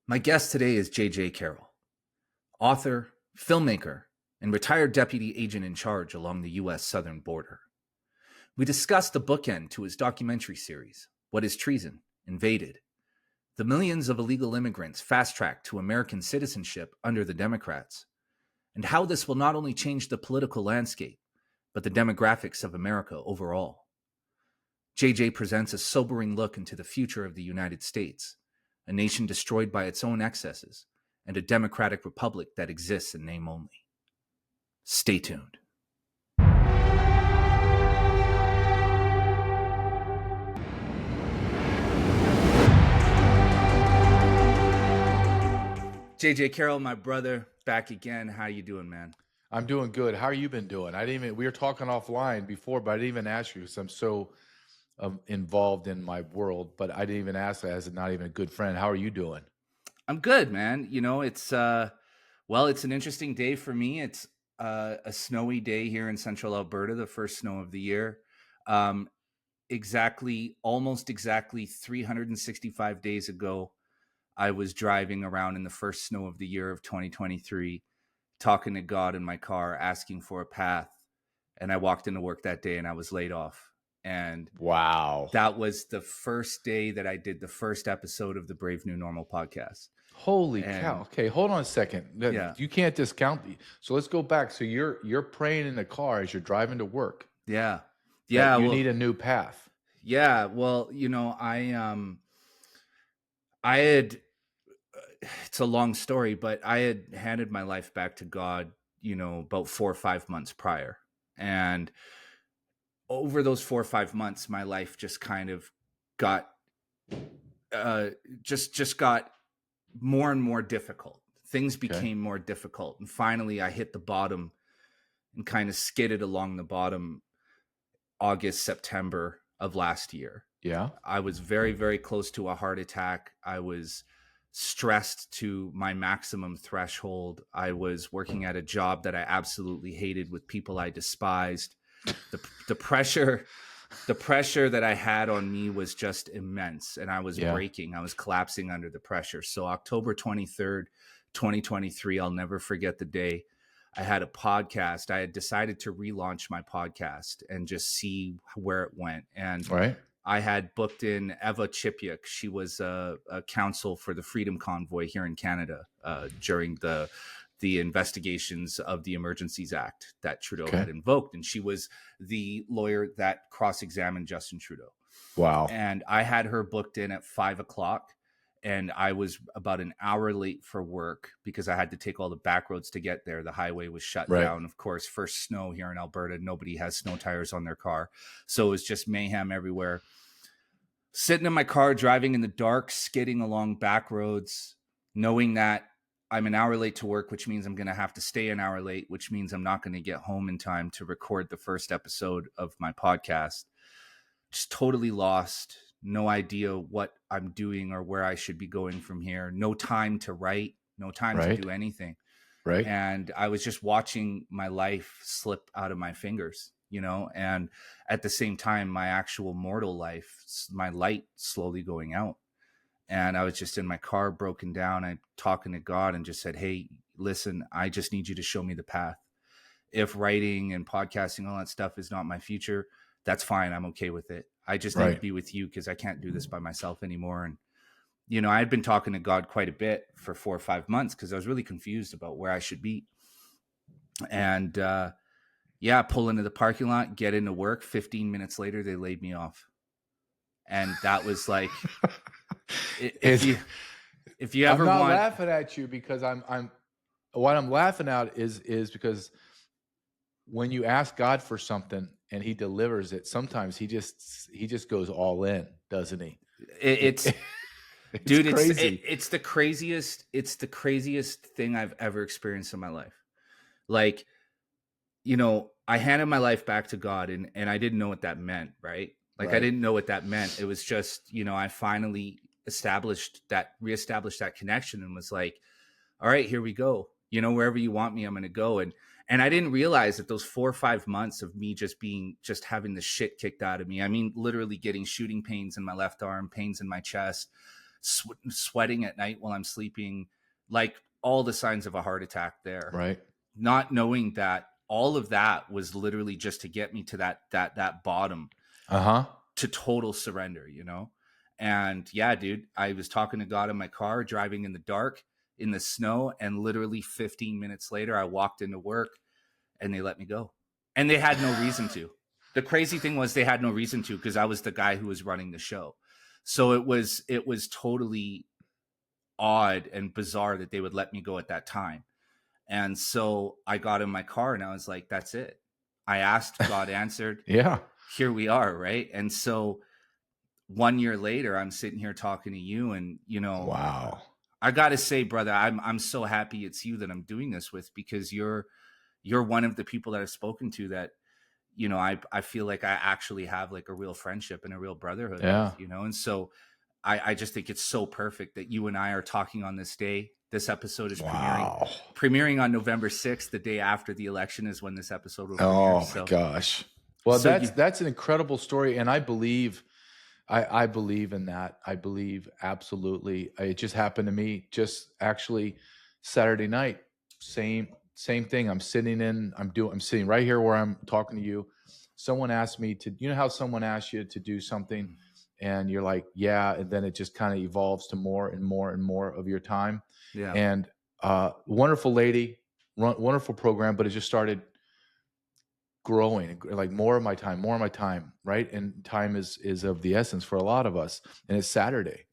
My guest today is JJ Carrell, author, filmmaker, and retired deputy agent in charge along the U.S. southern border. We discussed the bookend to his documentary series, What is Treason? Invaded, the millions of illegal immigrants fast-tracked to American citizenship under the Democrats, and how this will not only change the political landscape, but the demographics of America overall. JJ presents a sobering look into the future of the United States, a nation destroyed by its own excesses, and a democratic republic that exists in name only. Stay tuned. JJ Carrell, my brother, back again. How you doing, man? I'm doing good. How are you been doing? We were talking offline before, but I didn't even ask you because I'm so involved in my world, but I didn't even ask as not even a good friend. How are you doing? I'm good, man. You know, it's it's an interesting day for me. It's a snowy day here in central Alberta, the first snow of the year. Almost exactly 365 days ago, I was driving around in the first snow of the year of 2023, talking to God in my car, asking for a path. And I walked into work that day and I was laid off. And wow, that was the first day that I did the first episode of the Brave New Normal podcast. Holy cow. Okay, hold on a second. Yeah. You can't discount the. So let's go back. So you're praying in the car as you're driving to work. Yeah. You need a new path. Yeah. Well, I had, it's a long story, but I had handed my life back to God, about 4 or 5 months prior. And over those 4 or 5 months, my life just kind of got, just got more and more difficult. Things became more difficult. And finally I hit the bottom and kind of skidded along the bottom August, September of last year. Yeah. I was very, very close to a heart attack. I was stressed to my maximum threshold. I was working at a job that I absolutely hated with people I despised. The pressure that I had on me was just immense, and I was breaking. I was collapsing under the pressure. So October 23rd, 2023, I'll never forget the day. I had a podcast. I had decided to relaunch my podcast and just see where it went. And I had booked in Eva Chipyuk. She was a counsel for the Freedom Convoy here in Canada during the investigations of the Emergencies Act that Trudeau had invoked. And she was the lawyer that cross-examined Justin Trudeau. Wow. And I had her booked in at 5:00. And I was about an hour late for work because I had to take all the back roads to get there. The highway was shut down. Of course, first snow here in Alberta. Nobody has snow tires on their car. So it was just mayhem everywhere. Sitting in my car, driving in the dark, skidding along back roads, knowing that I'm an hour late to work, which means I'm going to have to stay an hour late, which means I'm not going to get home in time to record the first episode of my podcast. Just totally lost. No idea what I'm doing or where I should be going from here. No time to write, no time to do anything. Right. And I was just watching my life slip out of my fingers, and at the same time, my actual mortal life, my light slowly going out. And I was just in my car, broken down. I'm talking to God and just said, hey, listen, I just need you to show me the path. If writing and podcasting, all that stuff is not my future, that's fine. I'm okay with it. I just need to be with you because I can't do this by myself anymore. And, I had been talking to God quite a bit for 4 or 5 months because I was really confused about where I should be. And pull into the parking lot, get into work. 15 minutes later, they laid me off. And that was like, if you ever I'm not laughing at you because what I'm laughing at is because when you ask God for something and he delivers it, sometimes he just goes all in, doesn't he? It's dude, crazy. It's the craziest thing I've ever experienced in my life. Like, I handed my life back to God and I didn't know what that meant, right? Like I didn't know what that meant. It was just, I finally reestablished that connection and was like, all right, here we go. Wherever you want me, I'm going to go. And I didn't realize that those 4 or 5 months of me just having the shit kicked out of me. I mean, literally getting shooting pains in my left arm, pains in my chest, sweating at night while I'm sleeping, like all the signs of a heart attack there, Right. not knowing that all of that was literally just to get me to that bottom, Uh-huh. to total surrender, you know? And yeah, dude, I was talking to God in my car, driving in the dark, in the snow, and literally 15 minutes later, I walked into work and they let me go. And they had no reason to. The crazy thing was they had no reason to, because I was the guy who was running the show. So it was totally odd and bizarre that they would let me go at that time. And so I got in my car and I was like, that's it. I asked, God answered. Yeah. Here we are, right? And so 1 year later, I'm sitting here talking to you, and Wow. I got to say, brother, I'm so happy it's you that I'm doing this with, because you're one of the people that I've spoken to that, I feel like I actually have like a real friendship and a real brotherhood with, Yeah. and so I just think it's so perfect that you and I are talking on this day. This episode is Wow. premiering on November 6th, the day after the election is when this episode will premiere. Oh my gosh. Well, So that's an incredible story, and I believe I believe in that. I believe absolutely. It just happened to me just actually Saturday night. Same thing. I'm sitting right here where I'm talking to you. Someone asked me to, how someone asks you to do something and you're like, yeah, and then it just kind of evolves to more and more and more of your time. yeah, And wonderful lady, wonderful program, but it just started growing, like more of my time, right? And time is of the essence for a lot of us. And it's Saturday,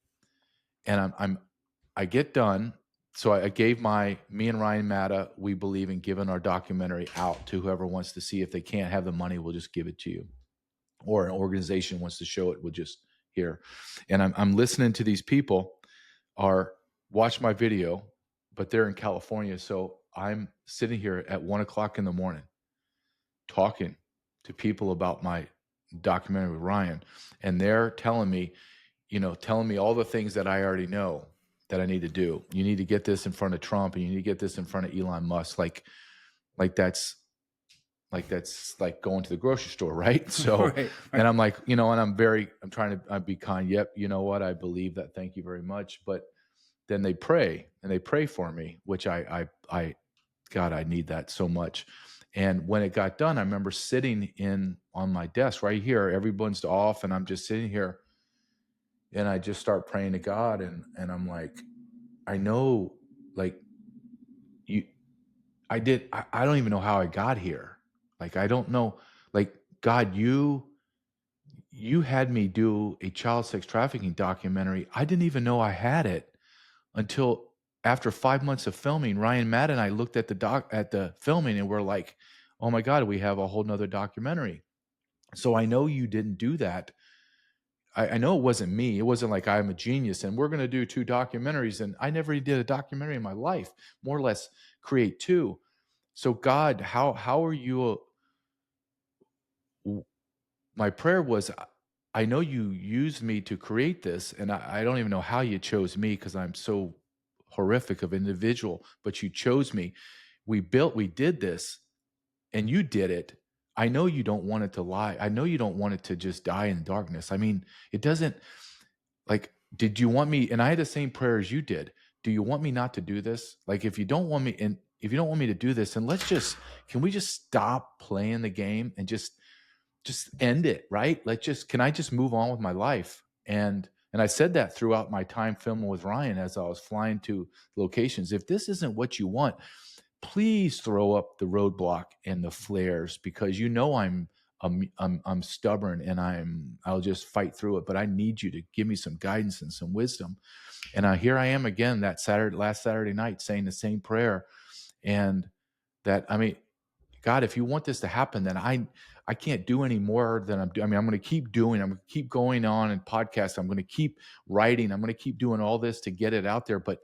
and I get done. So I gave me and Ryan Matta, we believe in giving our documentary out to whoever wants to see. If they can't have the money, we'll just give it to you, or an organization wants to show it, we'll just here. And I'm listening to these people are watch my video, but they're in California, so I'm sitting here at 1:00 in the morning talking to people about my documentary with Ryan, and they're telling me all the things that I already know that I need to do. You need to get this in front of Trump, and you need to get this in front of Elon Musk. That's like going to the grocery store, right? So, right. and I'm like, and I'm trying to be kind. Yep, you know what? I believe that. Thank you very much. But then they pray for me, which God, I need that so much. And when it got done, I remember sitting on my desk right here. Everyone's off, and I'm just sitting here, and I just start praying to God, and I'm like, I know, like you, I don't even know how I got here. Like I don't know, like God, you had me do a child sex trafficking documentary. I didn't even know I had it until after 5 months of filming. Ryan, Matt, and I looked at the filming, and we're like, oh my God, we have a whole nother documentary. So I know you didn't do that. I know it wasn't me. It wasn't like I'm a genius and we're going to do 2 documentaries. And I never did a documentary in my life, more or less create 2. So God, how are you? My prayer was, I know you used me to create this, and I don't even know how you chose me, because I'm so horrific of individual, but you chose me. We did this, and you did it. I know you don't want it to lie. I know you don't want it to just die in darkness. I mean, it doesn't, like, did you want me? And I had the same prayer as you did. Do you want me not to do this? Like, if you don't want me, and if you don't want me to do this, then can we just stop playing the game and just end it, right? Can I just move on with my life? And I said that throughout my time filming with Ryan as I was flying to locations. If this isn't what you want, please throw up the roadblock and the flares, because I'm stubborn, and I'll just fight through it. But I need you to give me some guidance and some wisdom. And here I am again last Saturday night saying the same prayer. And I mean, God, if you want this to happen, then I can't do any more than I'm doing. I mean, I'm going to keep doing. I'm going to keep going on and podcasts. I'm going to keep writing. I'm going to keep doing all this to get it out there. But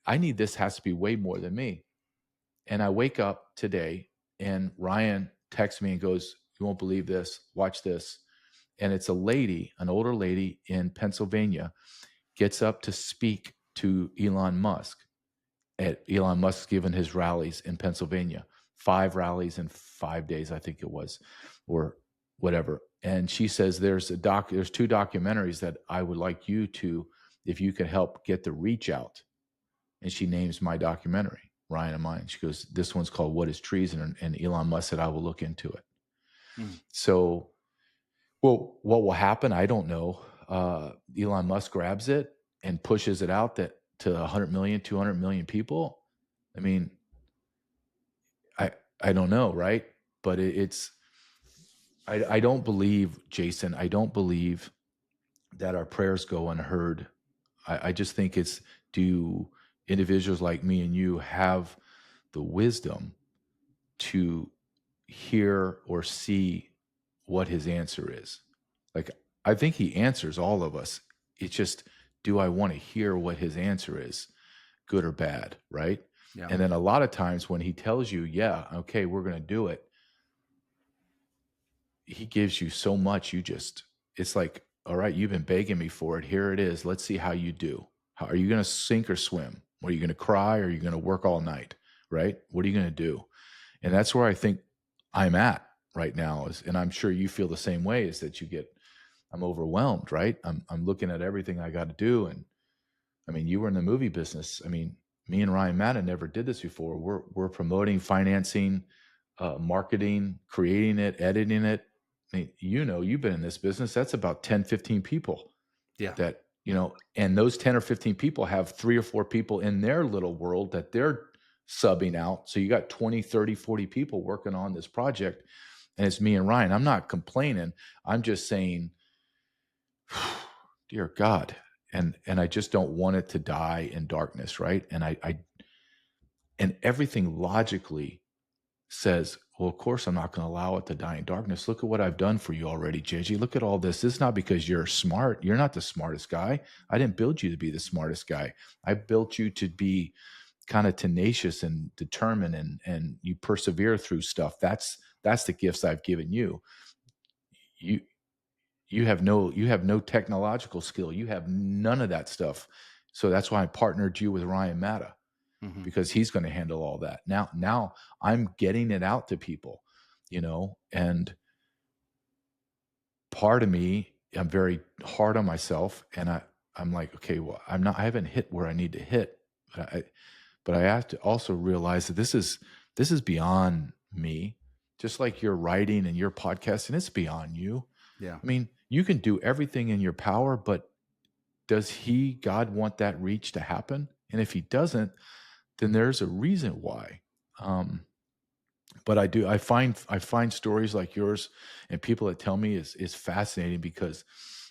this has to be way more than me. And I wake up today, and Ryan texts me and goes, "You won't believe this. Watch this." And it's an older lady in Pennsylvania, gets up to speak to Elon Musk. Elon Musk's given his rallies in Pennsylvania, 5 rallies in 5 days, I think it was, or whatever. And she says, there's 2 documentaries that I would like you to if you could help get the reach out. And she names my documentary, Ryan and mine. She goes, this one's called What is Treason? And Elon Musk said, I will look into it. Mm. So, well, what will happen? I don't know. Elon Musk grabs it and pushes it out that to 100 million, 200 million people. I mean, I don't know, right? But I don't believe, Jason, I don't believe that our prayers go unheard. I just think it's, do individuals like me and you have the wisdom to hear or see what his answer is? Like, I think he answers all of us. It's just, do I want to hear what his answer is, good or bad, right? Yeah. And then a lot of times when he tells you, yeah, okay, we're going to do it, he gives you so much, it's like, all right, you've been begging me for it. Here it is. Let's see how you do. How, are you going to sink or swim? Are you going to cry? Or are you going to work all night? Right? What are you going to do? And that's where I think I'm at right now and I'm sure you feel the same way, is that I'm overwhelmed, right? I'm looking at everything I got to do. And I mean, you were in the movie business. I mean, me and Ryan Matta never did this before. We're promoting, financing, marketing, creating it, editing it. I mean, you've been in this business. That's about 10, 15 people Yeah. that, and those 10 or 15 people have 3 or 4 people in their little world that they're subbing out. So you got 20, 30, 40 people working on this project. And it's me and Ryan. I'm not complaining. I'm just saying, dear God. And I just don't want it to die in darkness, right? And and everything logically says, well, of course I'm not going to allow it to die in darkness. Look at what I've done for you already, JJ. Look at all this. This is not because you're smart. You're not the smartest guy. I didn't build you to be the smartest guy. I built you to be kind of tenacious and determined, and you persevere through stuff. That's the gifts I've given you. You have no technological skill. You have none of that stuff. So that's why I partnered you with Ryan Matta, Mm-hmm. because he's going to handle all that. Now I'm getting it out to people, and part of me, I'm very hard on myself, and I'm like, okay, well, I haven't hit where I need to hit, but I have to also realize that this is beyond me. Just like your writing and your podcasting, it's beyond you. Yeah. I mean, you can do everything in your power, but does God want that reach to happen? And if he doesn't, then there's a reason why. But I find stories like yours and people that tell me is fascinating, because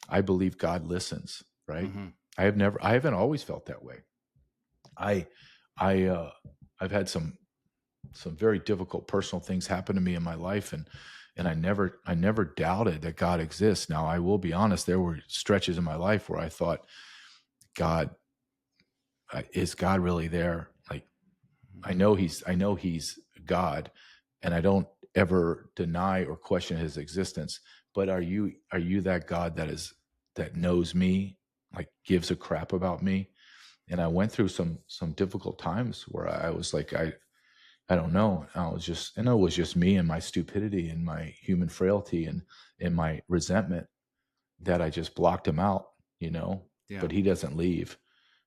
I believe God listens, right? Mm-hmm. I haven't always felt that way. I've had some very difficult personal things happen to me in my life, and I never doubted that God exists. Now, I will be honest, there were stretches in my life where I thought, God, is God really there? Like, I know he's God, and I don't ever deny or question his existence, but are you that God that knows me, like gives a crap about me? And I went through some difficult times where I was like, I don't know. I know it was just me and my stupidity and my human frailty and my resentment that I just blocked him out, Yeah. but he doesn't leave.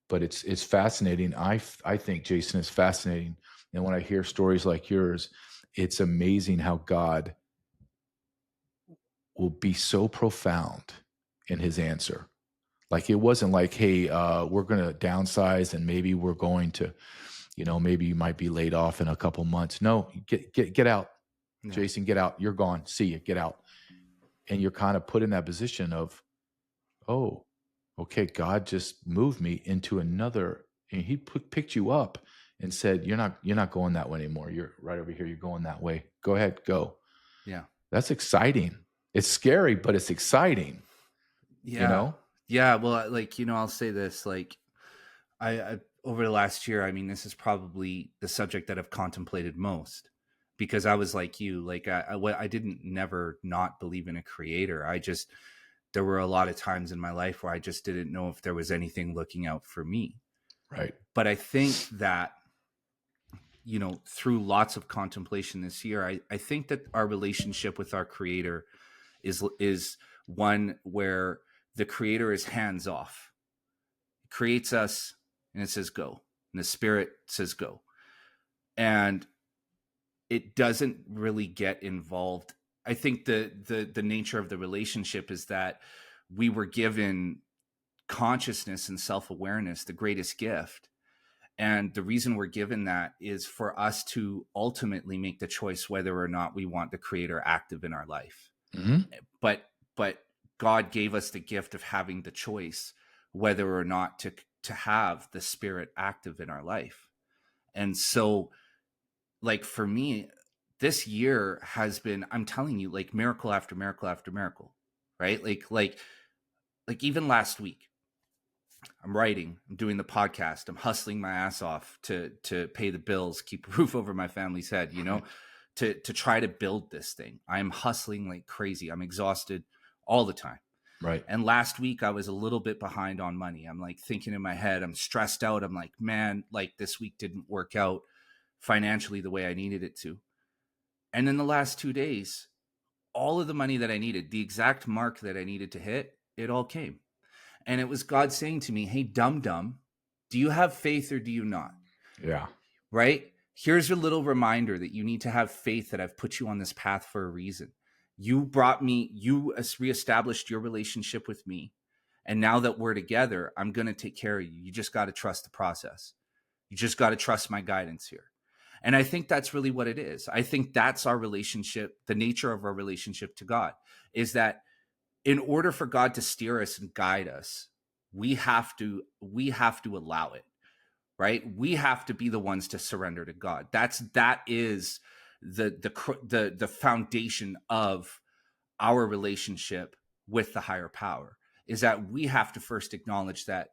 But it's fascinating. I think, Jason, is fascinating. And when I hear stories like yours, it's amazing how God will be so profound in his answer. Like, it wasn't like, hey, we're going to downsize and maybe we're going to, maybe you might be laid off in a couple months. No, get out, Yeah. Jason, get out. You're gone. See you, get out. And you're kind of put in that position of, oh, okay, God just moved me into another, and he picked you up and said, you're not going that way anymore. You're right over here. You're going that way. Go ahead, go. Yeah. That's exciting. It's scary, but it's exciting. Yeah. Yeah. Well, like, I'll say this, like, I over the last year, I mean, this is probably the subject that I've contemplated most, because I was like you, like I didn't never not believe in a creator. There were a lot of times in my life where I just didn't know if there was anything looking out for me. Right. But I think that, through lots of contemplation this year, I think that our relationship with our creator is one where the creator is hands off. creates us and it says go, and the Spirit says go. And it doesn't really get involved. I think the nature of the relationship is that we were given consciousness and self-awareness, the greatest gift. And the reason we're given that is for us to ultimately make the choice whether or not we want the Creator active in our life. But God gave us the gift of having the choice whether or not to have the Spirit active in our life. And so, like, for me, this year has been, I'm telling you, like, miracle after miracle after miracle, right? Like even last week, I'm writing, I'm doing the podcast, I'm hustling my ass off to pay the bills, keep a roof over my family's head, you know, to try to build this thing. I'm hustling like crazy. I'm exhausted all the time. Right. And last week I was a little bit behind on money. I'm like thinking in my head, I'm stressed out. I'm like, man, like this week didn't work out financially the way I needed it to. And in the last 2 days, all of the money that I needed, the exact mark that I needed to hit, it all came. And it was God saying to me, hey, dum-dum, do you have faith or do you not? Yeah. Right? Here's a little reminder that you need to have faith that I've put you on this path for a reason. You reestablished your relationship with me. And now that we're together, I'm going to take care of you. You just got to trust the process. You just got to trust my guidance here. And I think that's really what it is. I think that's our relationship, the nature of our relationship to God, is that in order for God to steer us and guide us, we have to allow it, right? We have to be the ones to surrender to God. That is the foundation of our relationship with the higher power, is that we have to first acknowledge that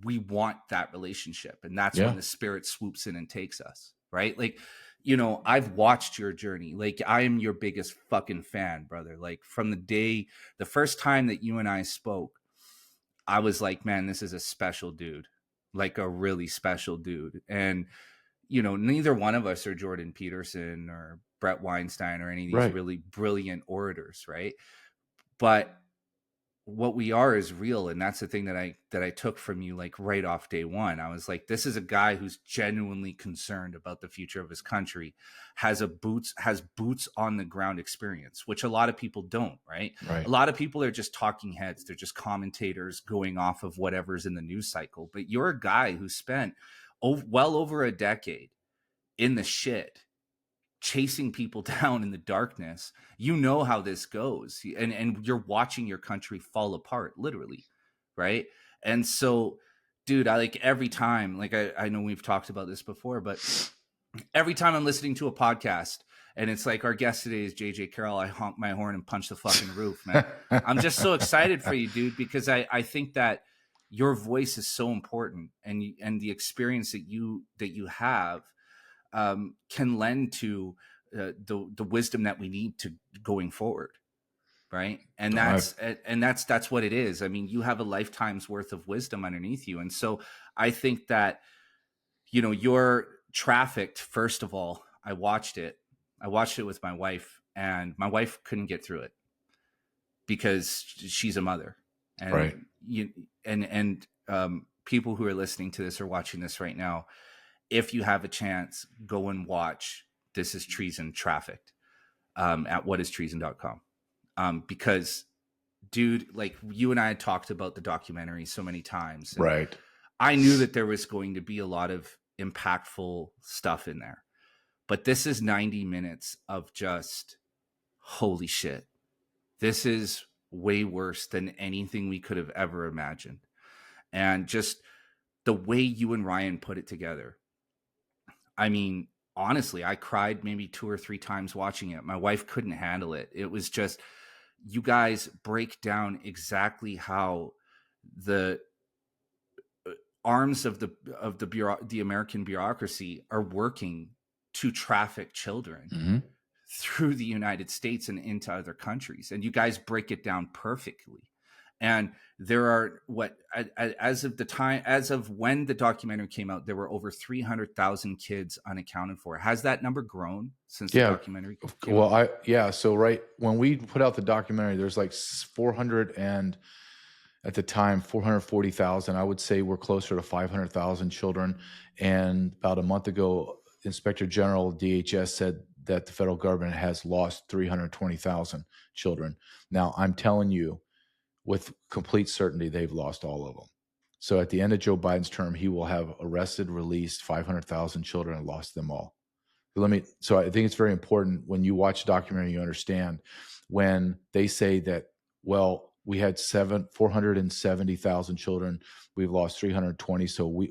we want that relationship. And that's when the Spirit swoops in and takes us, right? Like, you know, I've watched your journey. Like, I am your biggest fucking fan, brother. Like, from the first time that you and I spoke, I was like, man, this is a special dude, like a really special dude. And, you know, neither one of us are Jordan Peterson or Brett Weinstein or any of these really brilliant orators, right? But what we are is real. And that's the thing that I took from you, like right off day one. I was like, this is a guy who's genuinely concerned about the future of his country, has boots on the ground experience, which a lot of people don't, right? A lot of people are just talking heads. They're just commentators going off of whatever's in the news cycle. But you're a guy who spent well over a decade in the shit, chasing people down in the darkness. You know how this goes, and you're watching your country fall apart, literally, right? And so, dude, I like every time, like I know we've talked about this before, but every time I'm listening to a podcast and it's like, our guest today is JJ Carrell, I honk my horn and punch the fucking roof, man. I'm just so excited for you, dude, because I think that your voice is so important, and the experience that you have can lend to the wisdom that we need to going forward, right? And that's what it is. I mean, you have a lifetime's worth of wisdom underneath you, and so I think that, you know, you're Trafficked. First of all, I watched it with my wife, and my wife couldn't get through it because she's a mother, and people who are listening to this or watching this right now, if you have a chance, go and watch This Is Treason, Trafficked, at whatistreason.com. Because, dude, like, you and I had talked about the documentary so many times. Right. I knew that there was going to be a lot of impactful stuff in there. But this is 90 minutes of just, holy shit. This is way worse than anything we could have ever imagined. And just the way you and Ryan put it together. I mean, honestly, I cried maybe 2 or 3 times watching it. My wife couldn't handle it. It was just, you guys break down exactly how the arms of the American bureaucracy are working to traffic children through the United States and into other countries. And you guys break it down perfectly. And there are as of when the documentary came out, there were over 300,000 kids unaccounted for. Has that number grown since the documentary came out? So right when we put out the documentary, there's like 400 and at the time, 440,000. I would say we're closer to 500,000 children. And about a month ago, Inspector General DHS said that the federal government has lost 320,000 children. Now, I'm telling you with complete certainty, they've lost all of them. So at the end of Joe Biden's term, he will have arrested, released 500,000 children and lost them all. So I think it's very important when you watch a documentary, you understand when they say that, well, we had 470,000 children, we've lost 320. So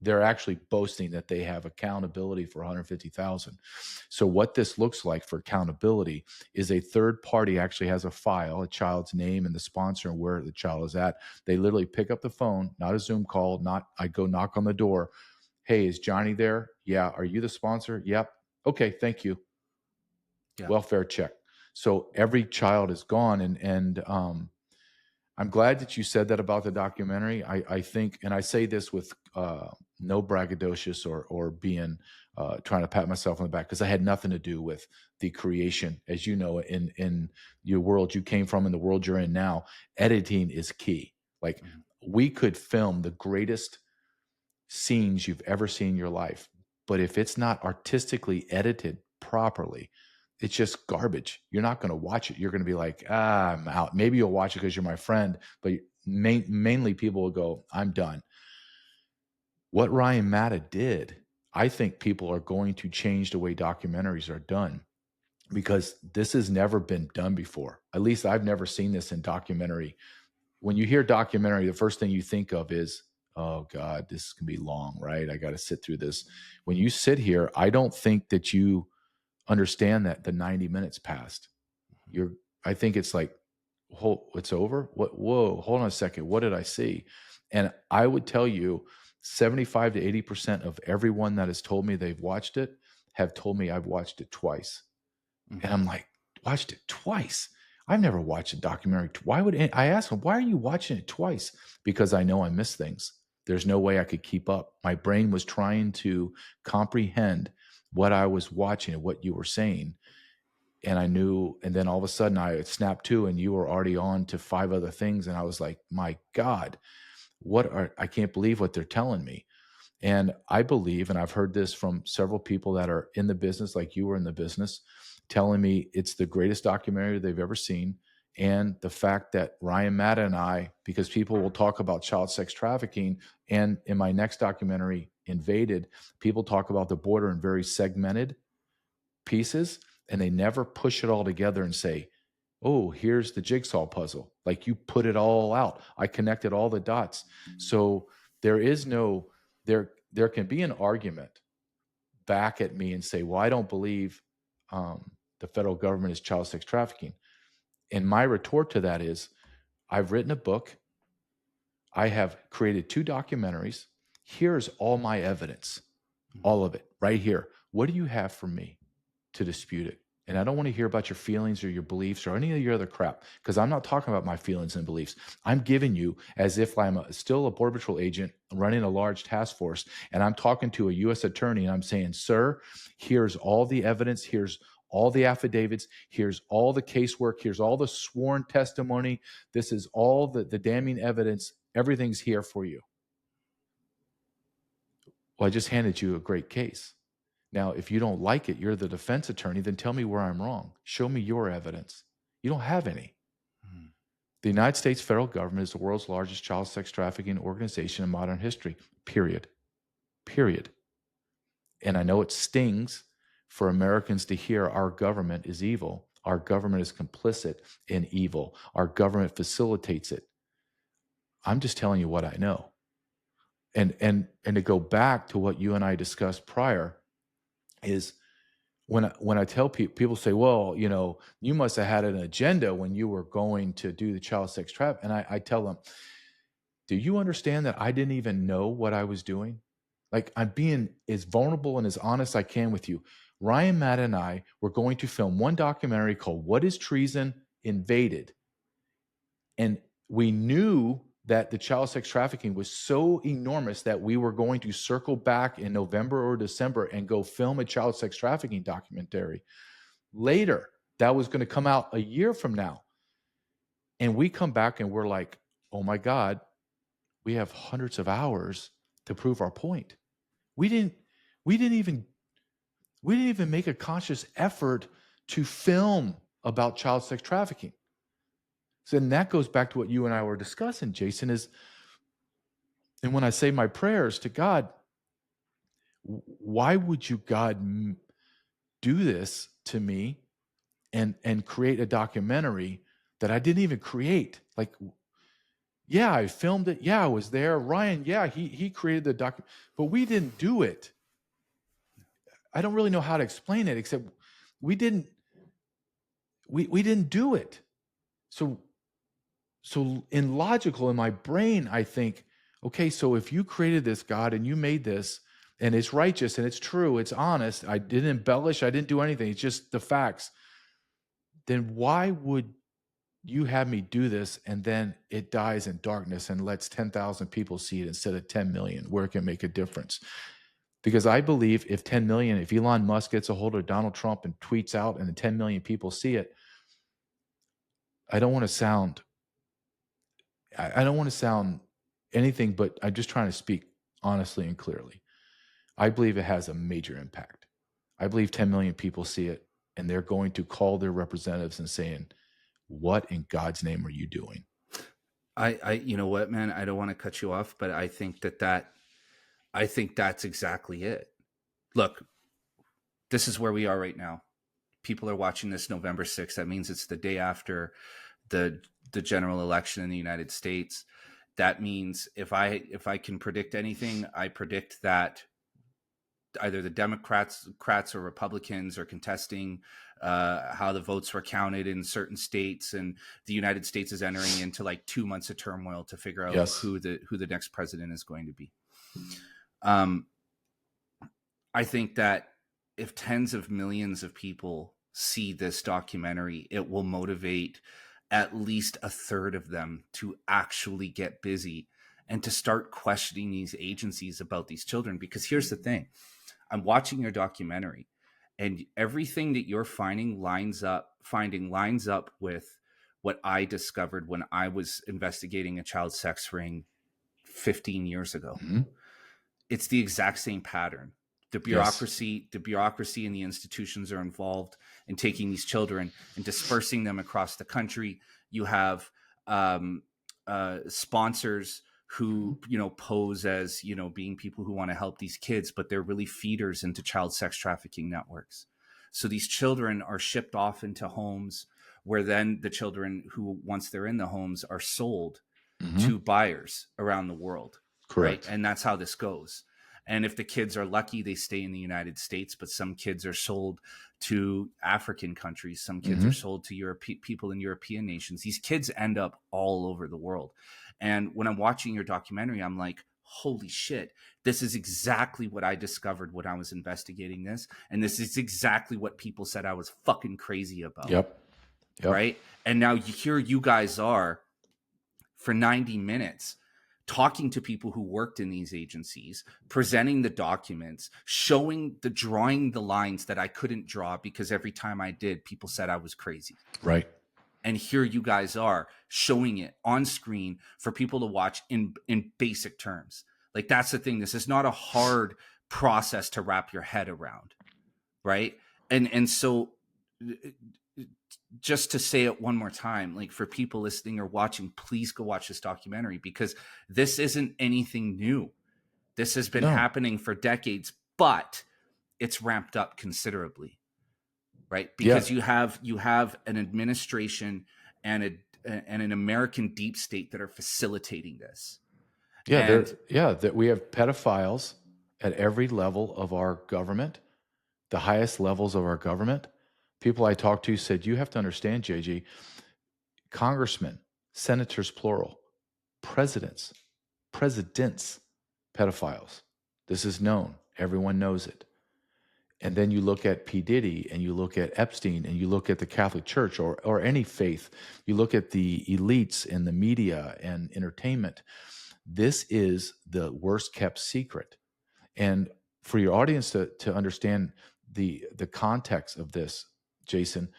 they're actually boasting that they have accountability for 150,000. So what this looks like for accountability is a third party actually has a file, a child's name and the sponsor and where the child is at. They literally pick up the phone, not a Zoom call, not I go knock on the door. Hey, is Johnny there? Yeah. Are you the sponsor? Yep. Okay. Thank you. Yeah. Welfare check. So every child is gone. And I'm glad that you said that about the documentary. I think, and I say this with no braggadocious or being trying to pat myself on the back, because I had nothing to do with the creation. As you know, in your world you came from and the world you're in now, editing is key. Like we could film the greatest scenes you've ever seen in your life, but if it's not artistically edited properly, it's just garbage. You're not going to watch it. You're going to be like, I'm out. Maybe you'll watch it because you're my friend, but mainly people will go, I'm done. What Ryan Matta did, I think people are going to change the way documentaries are done, because this has never been done before. At least I've never seen this in documentary. When you hear documentary, the first thing you think of is, oh God, this can be long, right? I got to sit through this. When you sit here, I don't think that you understand that the 90 minutes passed. I think it's like, it's over. Whoa, hold on a second. What did I see? And I would tell you 75 to 80% of everyone that has told me they've watched it have told me I've watched it twice. And I'm like, watched it twice? I've never watched a documentary. I ask them, why are you watching it twice? Because I know I miss things. There's no way I could keep up. My brain was trying to comprehend what I was watching and what you were saying. And I knew, and then all of a sudden I snapped to, and you were already on to 5 other things. And I was like, my God, I can't believe what they're telling me. And I believe, and I've heard this from several people that are in the business, like you were in the business, telling me it's the greatest documentary they've ever seen. And the fact that Ryan Matta and I, because people will talk about child sex trafficking, and in my next documentary, Invaded, people talk about the border in very segmented pieces, and they never push it all together and say, oh, here's the jigsaw puzzle. Like you put it all out. I connected all the dots. So there can be an argument back at me and say, well, I don't believe the federal government is child sex trafficking. And my retort to that is, I've written a book. I have created 2 documentaries. Here's all my evidence, all of it right here. What do you have for me to dispute it? And I don't want to hear about your feelings or your beliefs or any of your other crap, because I'm not talking about my feelings and beliefs. I'm giving you, as if I'm still a Border Patrol agent running a large task force, and I'm talking to a U.S. attorney, and I'm saying, sir, here's all the evidence. Here's all the affidavits. Here's all the casework. Here's all the sworn testimony. This is all the damning evidence. Everything's here for you. Well, I just handed you a great case. Now, if you don't like it, you're the defense attorney, then tell me where I'm wrong. Show me your evidence. You don't have any. The United States federal government is the world's largest child sex trafficking organization in modern history, period. Period. And I know it stings for Americans to hear our government is evil. Our government is complicit in evil. Our government facilitates it. I'm just telling you what I know. And to go back to what you and I discussed prior, is when I tell people say, well, you must have had an agenda when you were going to do the child sex trap. And I tell them, do you understand that I didn't even know what I was doing? Like, I'm being as vulnerable and as honest I can with you. Ryan Matta and I were going to film one documentary called What is Treason? Invaded. And we knew that the child sex trafficking was so enormous that we were going to circle back in November or December and go film a child sex trafficking documentary. Later, that was going to come out a year from now. And we come back and we're like, oh my God, we have hundreds of hours to prove our point. We didn't even make a conscious effort to film about child sex trafficking. So then that goes back to what you and I were discussing, Jason, and when I say my prayers to God, why would you, God, do this to me and create a documentary that I didn't even create? Like, yeah, I filmed it. Yeah, I was there. Ryan, yeah, he created the doc, but we didn't do it. I don't really know how to explain it, except we didn't do it. So in my brain, I think, okay, so if you created this, God, and you made this, and it's righteous and it's true, it's honest, I didn't embellish, I didn't do anything, it's just the facts, then why would you have me do this and then it dies in darkness and lets 10,000 people see it instead of 10 million, where it can make a difference? Because I believe if Elon Musk gets a hold of Donald Trump and tweets out and the 10 million people see it, I don't want to sound anything, but I'm just trying to speak honestly and clearly. I believe it has a major impact. I believe 10 million people see it and they're going to call their representatives and saying, what in God's name are you doing? You know what, man, I don't want to cut you off, but I think that's exactly it. Look, this is where we are right now. People are watching this November 6th. That means it's the day after the general election in the United States. That means if I can predict anything, I predict that either the Democrats or Republicans are contesting how the votes were counted in certain states, and the United States is entering into like 2 months of turmoil to figure out who the next president is going to be. I think that if tens of millions of people see this documentary, it will motivate at least a third of them to actually get busy and to start questioning these agencies about these children. Because here's the thing, I'm watching your documentary and everything that you're finding lines up with what I discovered when I was investigating a child sex ring 15 years ago. Mm-hmm. It's the exact same pattern. The bureaucracy and the institutions are involved in taking these children and dispersing them across the country. You have sponsors who, pose as, being people who want to help these kids, but they're really feeders into child sex trafficking networks. So these children are shipped off into homes where then the children who, once they're in the homes, are sold to buyers around the world. Correct. Right? And that's how this goes. And if the kids are lucky, they stay in the United States, but some kids are sold to African countries. Some kids are sold to people in European nations. These kids end up all over the world. And when I'm watching your documentary, I'm like, holy shit, this is exactly what I discovered when I was investigating this. And this is exactly what people said I was fucking crazy about. Yep. Right? And now here you guys are for 90 minutes talking to people who worked in these agencies, presenting the documents, drawing the lines that I couldn't draw because every time I did, people said I was crazy. Right. And here you guys are showing it on screen for people to watch in basic terms. Like, that's the thing. This is not a hard process to wrap your head around. Right. And so just to say it one more time, like, for people listening or watching, please go watch this documentary, because this isn't anything new. This has been happening for decades, but it's ramped up considerably, right? Because you have an administration and an American deep state that are facilitating this. That we have pedophiles at every level of our government, the highest levels of our government. People I talked to said, you have to understand, JJ, congressmen, senators, plural, presidents, pedophiles. This is known. Everyone knows it. And then you look at P. Diddy, and you look at Epstein, and you look at the Catholic Church or any faith. You look at the elites in the media and entertainment. This is the worst kept secret. And for your audience to understand the context of this, Jason,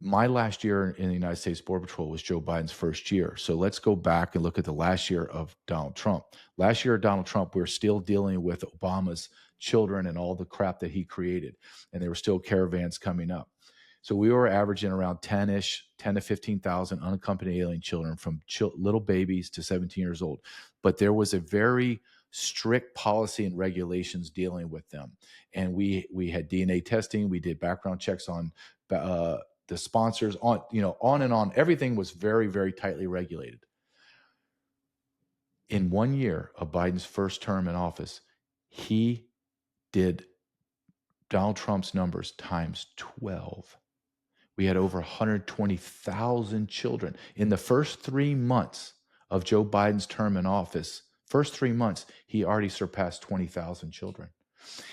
my last year in the United States Border Patrol was Joe Biden's first year. So let's go back and look at the last year of Donald Trump. Last year of Donald Trump, we were still dealing with Obama's children and all the crap that he created. And there were still caravans coming up. So we were averaging around 10 to 15,000 unaccompanied alien children from little babies to 17 years old. But there was a very strict policy and regulations dealing with them. And we had DNA testing. We did background checks on the sponsors, on and on. Everything was very, very tightly regulated. In 1 year of Biden's first term in office, he did Donald Trump's numbers times 12. We had over 120,000 children. In the first 3 months of Joe Biden's term in office, first 3 months, he already surpassed 20,000 children.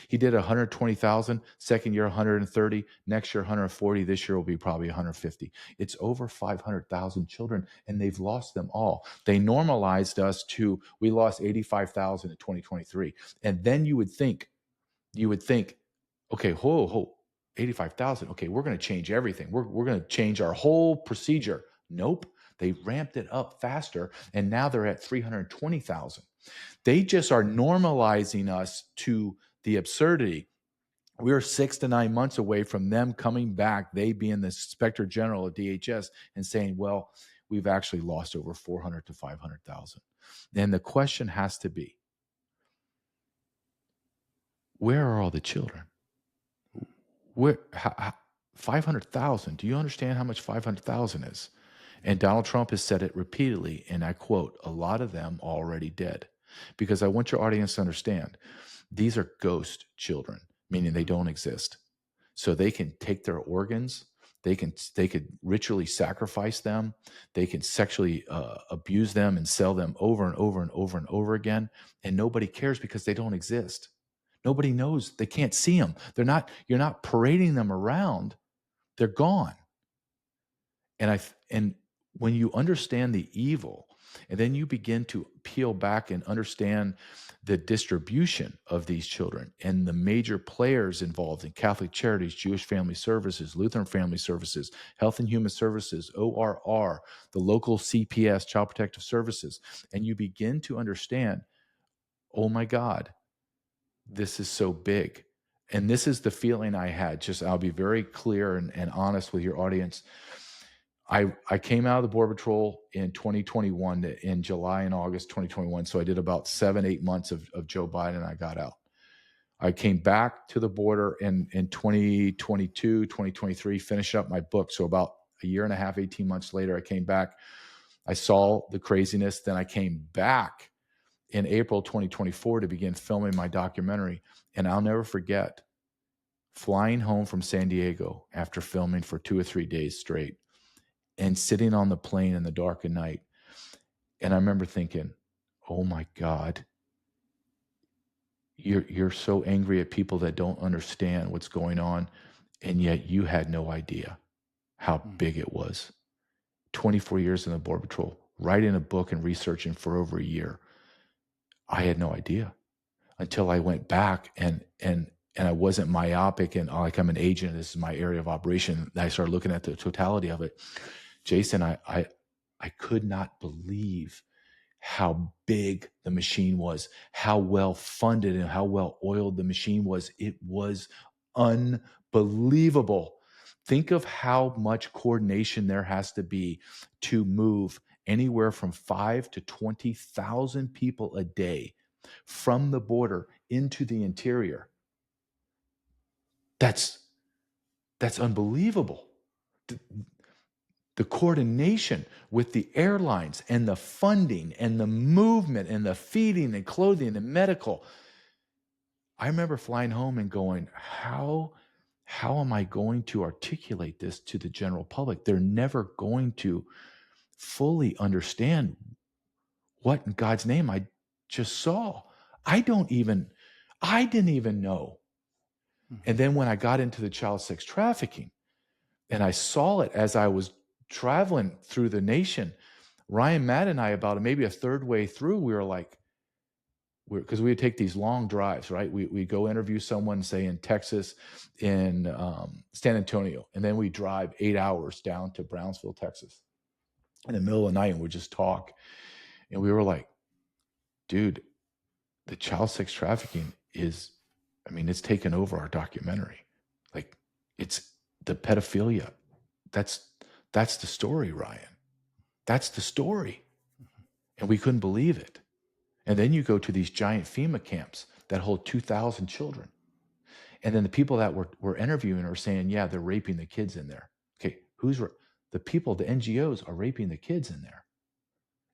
He did 120,000, second year 130, next year 140, this year will be probably 150. It's over 500,000 children, and they've lost them all. They normalized us to, we lost 85,000 in 2023. And then you would think, okay, 85,000. Okay, we're going to change everything. We're going to change our whole procedure. Nope. They ramped it up faster, and now they're at 320,000. They just are normalizing us to the absurdity. We're 6 to 9 months away from them coming back, they being the inspector general of DHS, and saying, well, we've actually lost over 400 to 500,000. And the question has to be, where are all the children? Where 500,000? Do you understand how much 500,000 is? And Donald Trump has said it repeatedly, and I quote, a lot of them already dead. Because I want your audience to understand, these are ghost children, meaning they don't exist. So they can take their organs, they could ritually sacrifice them, they can sexually abuse them and sell them over and over and over and over again, and nobody cares because they don't exist. Nobody knows. They can't see them. You're not parading them around. They're gone. And when you understand the evil, and then you begin to peel back and understand the distribution of these children and the major players involved in Catholic Charities, Jewish Family Services, Lutheran Family Services, Health and Human Services, ORR, the local CPS, Child Protective Services, and you begin to understand, oh my God, this is so big. And this is the feeling I had. I'll be very clear and honest with your audience. I came out of the Border Patrol in 2021, in July and August 2021. So I did about 7-8 months of Joe Biden, and I got out. I came back to the border in 2022, 2023, finished up my book. So about a year and a half, 18 months later, I came back. I saw the craziness. Then I came back in April 2024 to begin filming my documentary. And I'll never forget flying home from San Diego after filming for 2 or 3 days straight, and sitting on the plane in the dark of night. And I remember thinking, oh my God, you're so angry at people that don't understand what's going on. And yet you had no idea how big it was. 24 years in the Border Patrol, writing a book and researching for over a year. I had no idea until I went back and I wasn't myopic and like I'm an agent, this is my area of operation. I started looking at the totality of it. Jason, I could not believe how big the machine was, how well funded and how well oiled the machine was. It was unbelievable. Think of how much coordination there has to be to move anywhere from 5 to 20,000 people a day from the border into the interior. That's unbelievable. The coordination with the airlines and the funding and the movement and the feeding and clothing and medical. I remember flying home and going, how am I going to articulate this to the general public? They're never going to fully understand what in God's name I just saw. I didn't even know. And then when I got into the child sex trafficking and I saw it as I was traveling through the nation, Ryan, Matt, and I, about maybe a third way through, we were like, because we would take these long drives, right? We go interview someone, say in Texas, in San Antonio, and then we drive 8 hours down to Brownsville, Texas, in the middle of the night, and we just talk. And we were like, dude, the child sex trafficking is, I mean, it's taken over our documentary. Like, it's the pedophilia. That's the story, Ryan. That's the story. And we couldn't believe it. And then you go to these giant FEMA camps that hold 2,000 children. And then the people that we're interviewing are saying, yeah, they're raping the kids in there. Okay, the people, the NGOs are raping the kids in there.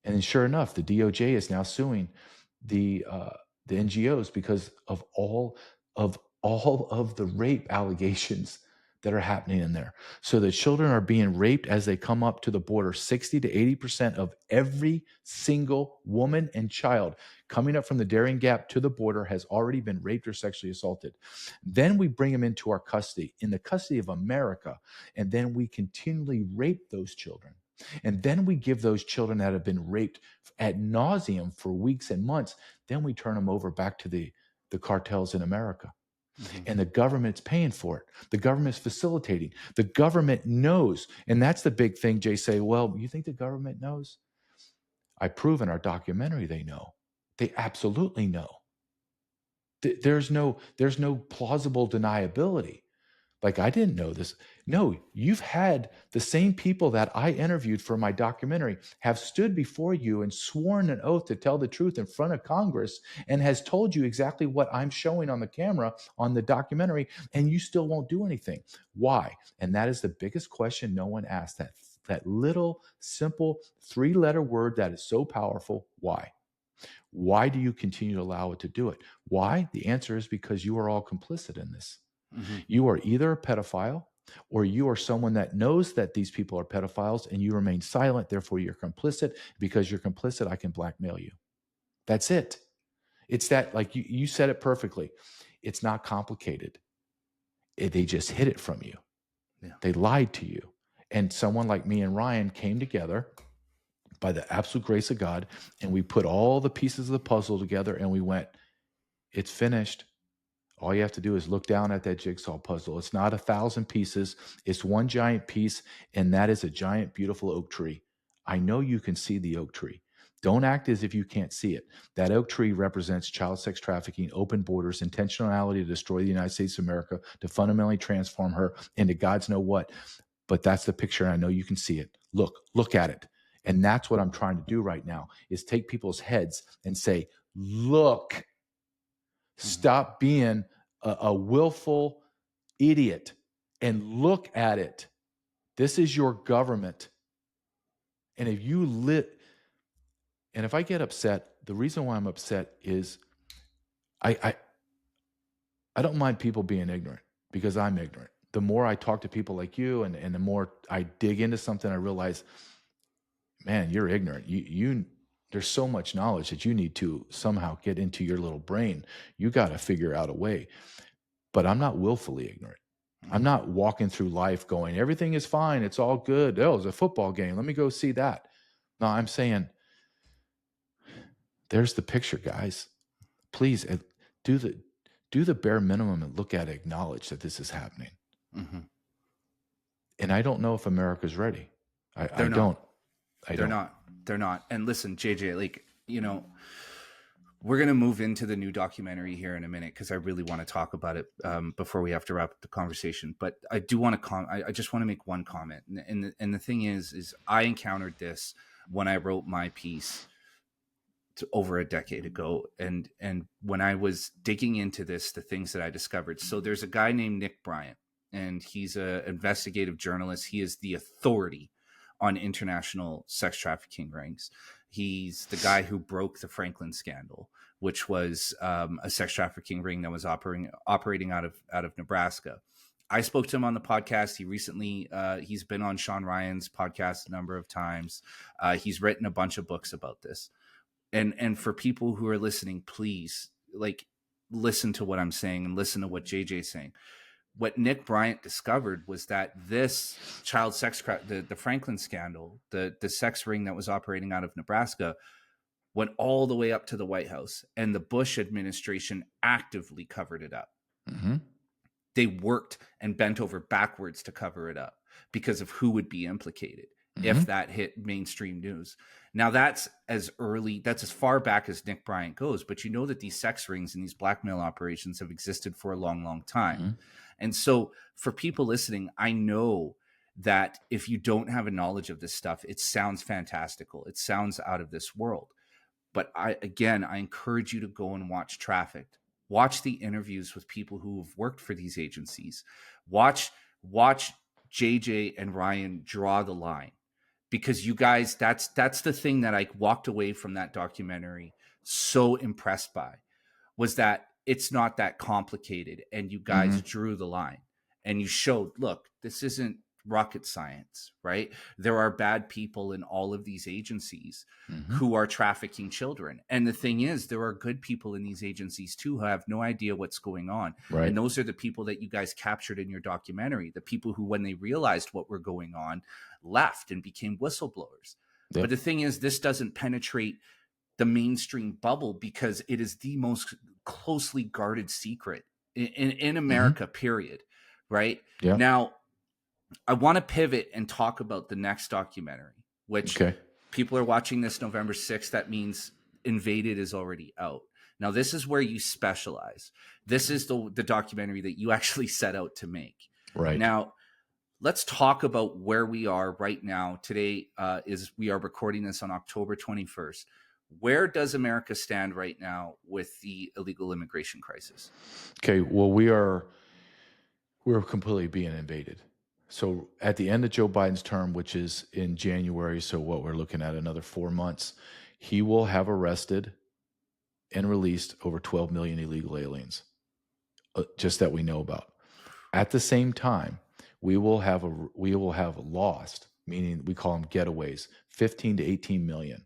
And then sure enough, the DOJ is now suing the NGOs because of all of the rape allegations that are happening in there. So the children are being raped as they come up to the border. 60 to 80% of every single woman and child coming up from the Darien Gap to the border has already been raped or sexually assaulted. Then we bring them into our custody, in the custody of America, and then we continually rape those children. And then we give those children that have been raped ad nauseum for weeks and months, then we turn them over back to the cartels in America. Mm-hmm. And the government's paying for it. The government's facilitating. The government knows. And that's the big thing. Jay say, well, you think the government knows? I prove in our documentary they know. They absolutely know. There's no plausible deniability. Like, I didn't know this. No, you've had the same people that I interviewed for my documentary have stood before you and sworn an oath to tell the truth in front of Congress and has told you exactly what I'm showing on the camera on the documentary, and you still won't do anything. Why? And that is the biggest question no one asked. That little, simple, 3-letter word that is so powerful. Why? Why do you continue to allow it to do it? Why? The answer is because you are all complicit in this. Mm-hmm. You are either a pedophile or you are someone that knows that these people are pedophiles and you remain silent. Therefore, you're complicit. Because you're complicit, I can blackmail you. That's it. It's that, like you said it perfectly. It's not complicated. They just hid it from you. Yeah. They lied to you. And someone like me and Ryan came together by the absolute grace of God, and we put all the pieces of the puzzle together and we went, it's finished. All you have to do is look down at that jigsaw puzzle. It's not 1,000 pieces. It's one giant piece, and that is a giant, beautiful oak tree. I know you can see the oak tree. Don't act as if you can't see it. That oak tree represents child sex trafficking, open borders, intentionality to destroy the United States of America, to fundamentally transform her into God's know what. But that's the picture, and I know you can see it. Look at it. And that's what I'm trying to do right now, is take people's heads and say, look. Stop being a willful idiot and look at it. This is your government. And if I get upset, the reason why I'm upset is I don't mind people being ignorant, because I'm ignorant. The more I talk to people like you and the more I dig into something, I realize, man, you're ignorant. There's so much knowledge that you need to somehow get into your little brain. You got to figure out a way. But I'm not willfully ignorant. I'm not walking through life going, everything is fine. It's all good. Oh, it's a football game. Let me go see that. No, I'm saying, there's the picture, guys. Please do the bare minimum and look at it, acknowledge that this is happening. Mm-hmm. And I don't know if America's ready. They're not. And listen, JJ, we're going to move into the new documentary here in a minute, because I really want to talk about it before we have to wrap up the conversation. But I do want to I just want to make one comment. And the thing is I encountered this when I wrote my piece over a decade ago. And when I was digging into this, the things that I discovered. So there's a guy named Nick Bryant, and he's an investigative journalist. He is the authority on international sex trafficking rings. He's the guy who broke the Franklin scandal, which was a sex trafficking ring that was operating out of Nebraska. I spoke to him on the podcast. He recently, he's been on Sean Ryan's podcast a number of times. He's written a bunch of books about this. And for people who are listening, please, listen to what I'm saying and listen to what JJ's saying. What Nick Bryant discovered was that this child sex, the Franklin scandal, the sex ring that was operating out of Nebraska, went all the way up to the White House, and the Bush administration actively covered it up. Mm-hmm. They worked and bent over backwards to cover it up because of who would be implicated Mm-hmm. if that hit mainstream news. Now that's as far back as Nick Bryant goes, but you know that these sex rings and these blackmail operations have existed for a long, long time. Mm-hmm. And so for people listening, I know that if you don't have a knowledge of this stuff, it sounds fantastical. It sounds out of this world. But I encourage you to go and watch Trafficked. Watch the interviews with people who have worked for these agencies. Watch JJ and Ryan draw the line, because you guys, that's the thing that I walked away from that documentary so impressed by, was that it's not that complicated, and you guys drew the line and you showed, look, this isn't rocket science, right? There are bad people in all of these agencies who are trafficking children. And the thing is, there are good people in these agencies too who have no idea what's going on. Right. And those are the people that you guys captured in your documentary, the people who, when they realized what were going on, left and became whistleblowers. Yep. But the thing is, this doesn't penetrate the mainstream bubble because it is the most closely guarded secret in America, period. Right? Yeah. Now, I want to pivot and talk about the next documentary, which people are watching this November 6th. That means Invaded is already out. Now, this is where you specialize. This is the documentary that you actually set out to make. Right. Now, let's talk about where we are right now. Today we are recording this on October 21st. Where does America stand right now with the illegal immigration crisis? Okay, well, we're completely being invaded. So at the end of Joe Biden's term, which is in January, so what we're looking at another 4 months, he will have arrested and released over 12 million illegal aliens, just that we know about. At the same time, we will have lost, meaning we call them getaways, 15 to 18 million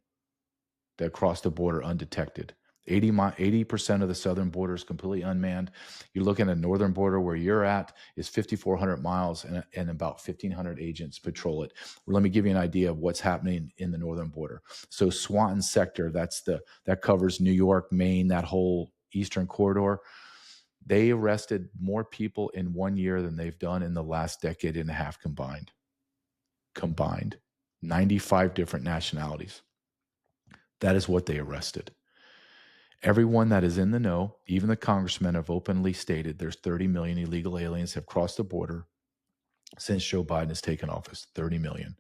that cross the border undetected. 80% of the southern border is completely unmanned. You're looking at the northern border where you're at is 5,400 miles and about 1,500 agents patrol it. Well, let me give you an idea of what's happening in the northern border. So Swanton sector, that covers New York, Maine, that whole eastern corridor. They arrested more people in 1 year than they've done in the last decade and a half combined. 95 different nationalities. That is what they arrested. Everyone that is in the know, even the congressmen, have openly stated there's 30 million illegal aliens have crossed the border since Joe Biden has taken office. 30 million.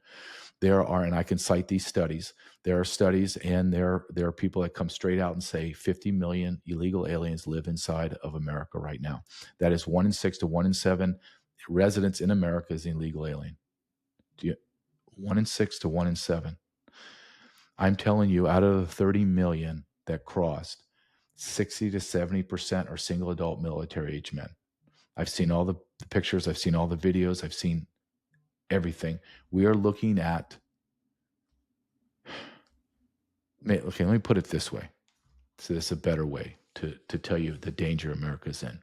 There are, and I can cite these studies. There are studies, and there are people that come straight out and say 50 million illegal aliens live inside of America right now. That is 1 in 6 to 1 in 7 residents in America is an illegal alien. 1 in 6 to 1 in 7. I'm telling you, out of the 30 million that crossed, 60 to 70% are single adult military age men. I've seen all the pictures. I've seen all the videos. I've seen everything. We are looking at, okay, let me put it this way. So this is a better way to tell you the danger America's in.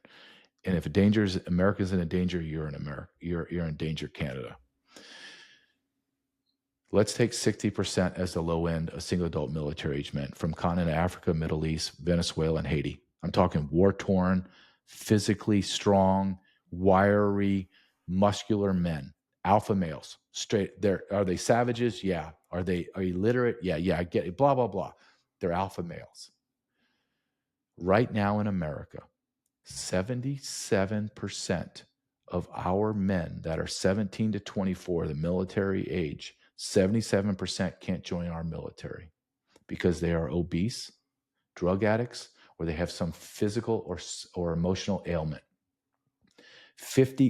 And if America's in a danger, you're in America. You're in danger, Canada. Let's take 60% as the low end of single adult military age men from continent Africa, Middle East, Venezuela, and Haiti. I'm talking war-torn, physically strong, wiry, muscular men, alpha males. Straight there. Are they savages? Yeah. Are you literate? Yeah, I get it. Blah, blah, blah. They're alpha males. Right now in America, 77% of our men that are 17 to 24, the military age, 77% can't join our military because they are obese, drug addicts, or they have some physical or emotional ailment.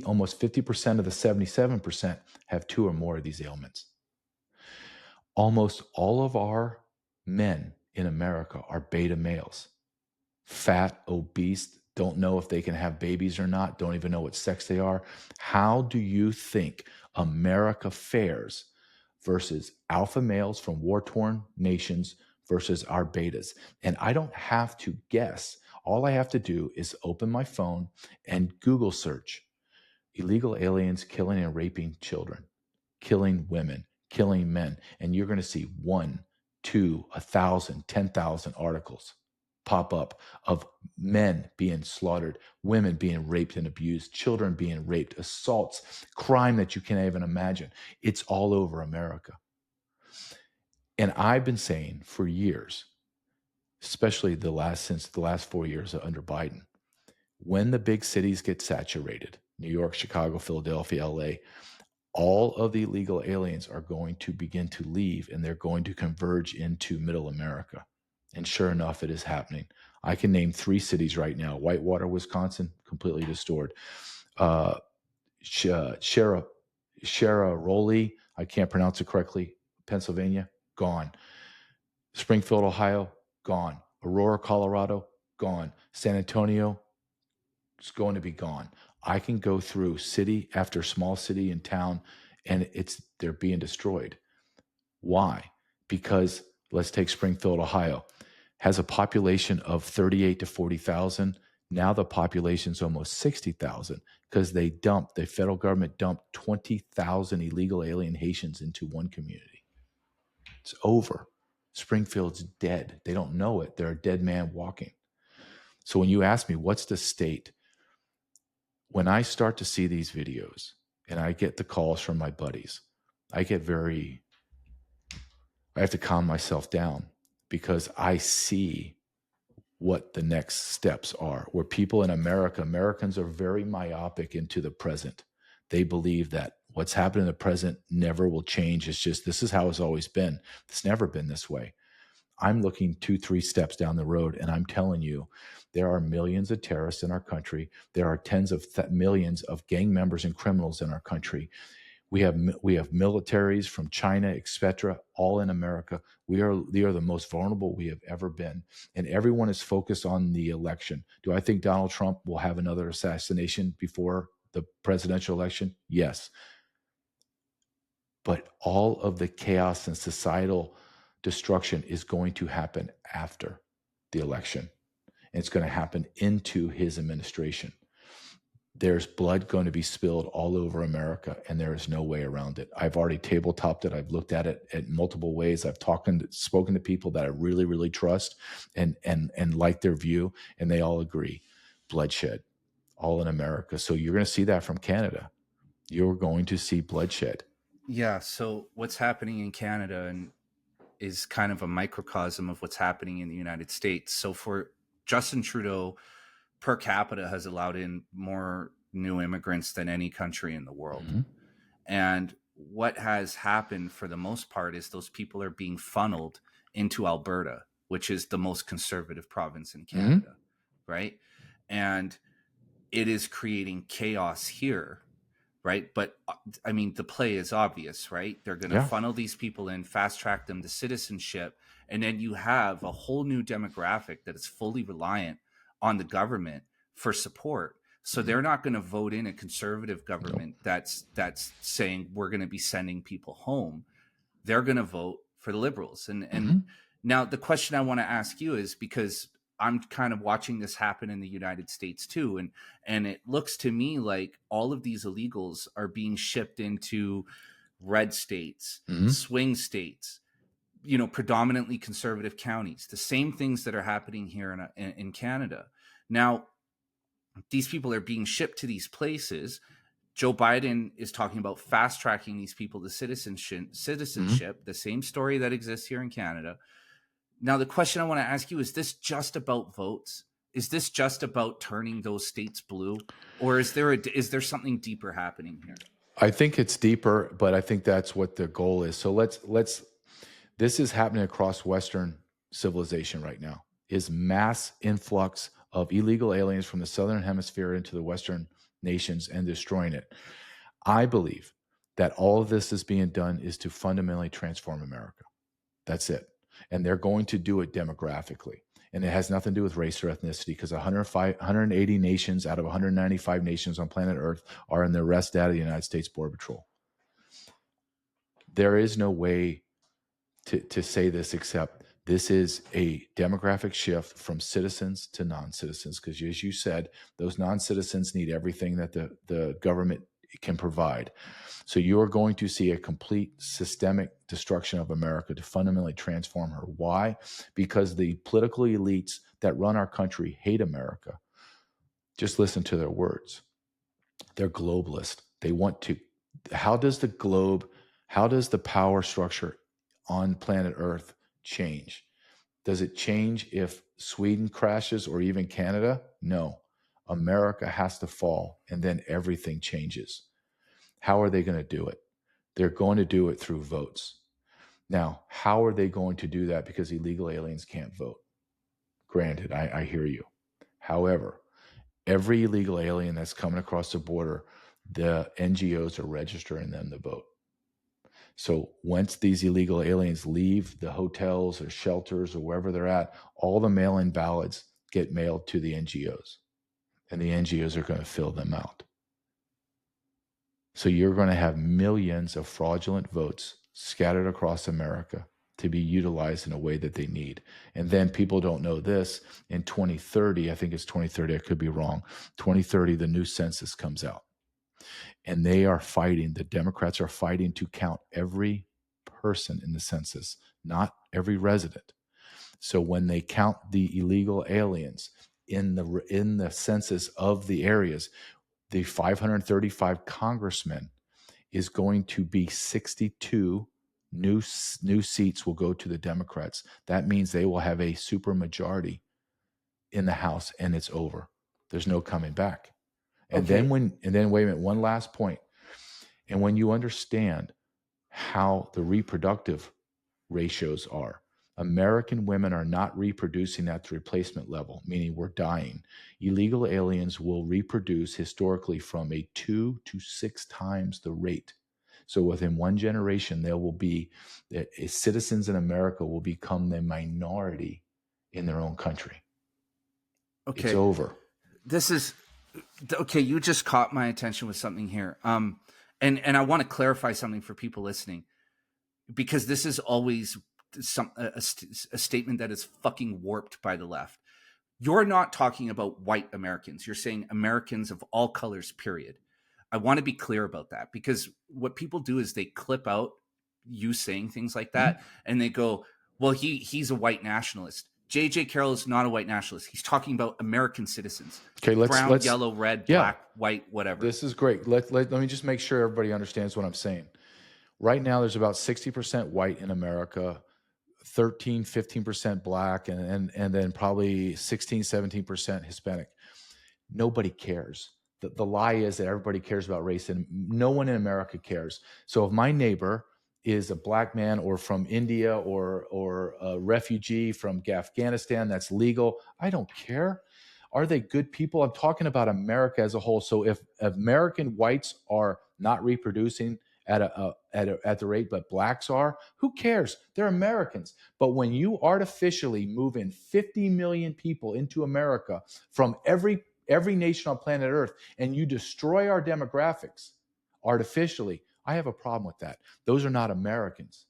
Almost 50% of the 77% have 2 or more of these ailments. Almost all of our men in America are beta males. Fat, obese, don't know if they can have babies or not, don't even know what sex they are. How do you think America fares versus alpha males from war-torn nations versus our betas? And I don't have to guess. All I have to do is open my phone and Google search illegal aliens killing and raping children, killing women, killing men. And you're going to see 1, 2, 1,000, 10,000 articles pop up of men being slaughtered, women being raped and abused, children being raped, assaults, crime that you can't even imagine. It's all over America. And I've been saying for years, especially since the last 4 years under Biden, when the big cities get saturated, New York, Chicago, Philadelphia, LA, all of the illegal aliens are going to begin to leave, and they're going to converge into middle America. And sure enough, it is happening. I can name 3 cities right now: Whitewater, Wisconsin, completely destroyed. Rowley, I can't pronounce it correctly, Pennsylvania, gone. Springfield, Ohio, gone. Aurora, Colorado, gone. San Antonio, it's going to be gone. I can go through city after small city and town, and they're being destroyed. Why? Because let's take Springfield, Ohio, has a population of 38 to 40,000. Now the population's almost 60,000 because the federal government dumped 20,000 illegal alien Haitians into one community. It's over. Springfield's dead. They don't know it. They're a dead man walking. So when you ask me, what's the state? When I start to see these videos and I get the calls from my buddies, I have to calm myself down because I see what the next steps are, where people in Americans are very myopic into the present. They believe that what's happened in the present never will change. It's just, this is how it's always been. It's never been this way. I'm looking 2-3 steps down the road, and I'm telling you, there are millions of terrorists in our country. There are tens of millions of gang members and criminals in our country. We have militaries from China, etc., all in America. They are the most vulnerable we have ever been, and everyone is focused on the election. Do I think Donald Trump will have another assassination before the presidential election? Yes. But all of the chaos and societal destruction is going to happen after the election. And it's going to happen into his administration. There's blood going to be spilled all over America, and there is no way around it. I've already tabletopped it. I've looked at it in multiple ways. I've spoken to people that I really, really trust and like their view, and they all agree. Bloodshed, all in America. So you're going to see that from Canada. You're going to see bloodshed. Yeah. So what's happening in Canada is kind of a microcosm of what's happening in the United States. So for Justin Trudeau, per capita has allowed in more new immigrants than any country in the world. Mm-hmm. And what has happened for the most part is those people are being funneled into Alberta, which is the most conservative province in Canada, mm-hmm. right? And it is creating chaos here, right? But I mean, the play is obvious, right? They're going to funnel these people in, fast track them to citizenship, and then you have a whole new demographic that is fully reliant on the government for support. So they're not going to vote in a conservative government that's saying we're going to be sending people home. They're going to vote for the Liberals. And now the question I want to ask you is, because I'm kind of watching this happen in the United States too, and it looks to me like all of these illegals are being shipped into red states, swing states, predominantly conservative counties, the same things that are happening here in Canada. Now, these people are being shipped to these places. Joe Biden is talking about fast tracking these people to citizenship, the same story that exists here in Canada. Now, the question I want to ask you, is this just about votes? Is this just about turning those states blue? Or is there something deeper happening here? I think it's deeper, but I think that's what the goal is. So this is happening across Western civilization right now, is mass influx of illegal aliens from the Southern Hemisphere into the Western nations and destroying it. I believe that all of this is being done is to fundamentally transform America. That's it. And they're going to do it demographically. And it has nothing to do with race or ethnicity, because 180 nations out of 195 nations on planet Earth are in the arrest data of the United States Border Patrol. There is no way to say this except this is a demographic shift from citizens to non-citizens, because as you said, those non-citizens need everything that the government can provide. So you're going to see a complete systemic destruction of America to fundamentally transform her. Why? Because the political elites that run our country hate America. Just listen to their words. They're globalist. They want to. How does the power structure on planet Earth change? Does it change if Sweden crashes or even Canada? No. America has to fall, and then everything changes. How are they going to do it? They're going to do it through votes. Now, how are they going to do that? Because illegal aliens can't vote. Granted, I hear you. However, every illegal alien that's coming across the border, the NGOs are registering them to vote. So once these illegal aliens leave the hotels or shelters or wherever they're at, all the mail-in ballots get mailed to the NGOs, and the NGOs are going to fill them out. So you're going to have millions of fraudulent votes scattered across America to be utilized in a way that they need. And then people don't know this. In 2030, I think it's 2030, I could be wrong, 2030, the new census comes out. And they are fighting, the Democrats are fighting to count every person in the census, not every resident. So when they count the illegal aliens in the census of the areas, the 535 congressmen is going to be 62 new seats will go to the Democrats. That means they will have a supermajority in the House, and it's over. There's no coming back. And Okay. then wait a minute, one last point. And when you understand how the reproductive ratios are, American women are not reproducing at the replacement level, meaning we're dying. Illegal aliens will reproduce historically from a 2 to 6 times the rate. So within one generation, there will be citizens in America will become the minority in their own country. Okay. It's over. This is okay. You just caught my attention with something here. And I want to clarify something for people listening, because this is always a statement that is fucking warped by the left. You're not talking about white Americans. You're saying Americans of all colors, period. I want to be clear about that, because what people do is they clip out you saying things like that, and they go, well, he's a white nationalist. JJ Carrell is not a white nationalist. He's talking about American citizens. Okay, let's yellow, red, black, white, whatever. This is great. Let me just make sure everybody understands what I'm saying. Right now, there's about 60% white in America, 13, 15% black, and then probably 16, 17% Hispanic. Nobody cares. The lie is that everybody cares about race, and no one in America cares. So if my neighbor is a black man or from India or a refugee from Afghanistan that's legal, I don't care. Are they good people? I'm talking about America as a whole. So if American whites are not reproducing at the rate but blacks are, who cares? They're Americans. But when you artificially move in 50 million people into America from every nation on planet Earth, and you destroy our demographics artificially, I have a problem with that. Those are not Americans.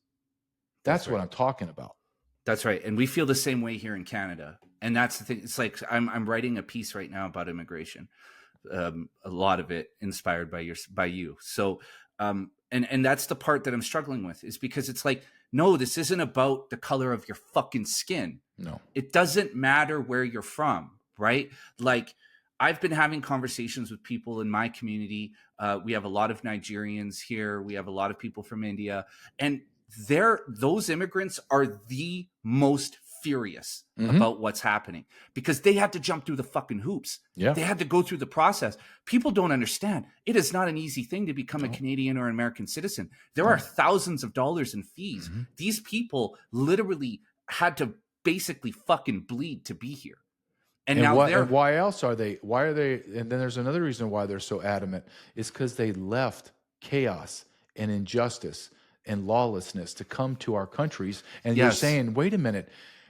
That's what I'm talking about. That's right. And we feel the same way here in Canada. And that's the thing. It's like I'm writing a piece right now about immigration. A lot of it inspired by you. So and that's the part that I'm struggling with, is because it's like, no, this isn't about the color of your fucking skin. No. It doesn't matter where you're from, right? Like, I've been having conversations with people in my community. We have a lot of Nigerians here. We have a lot of people from India, and those immigrants are the most furious about what's happening, because they had to jump through the fucking hoops. Yeah. They had to go through the process. People don't understand. It is not an easy thing to become a Canadian or an American citizen. There are thousands of dollars in fees. These people literally had to basically fucking bleed to be here. And why else are they? Why are they? And then there's another reason why they're so adamant, is because they left chaos and injustice and lawlessness to come to our countries. And you're saying, wait a minute,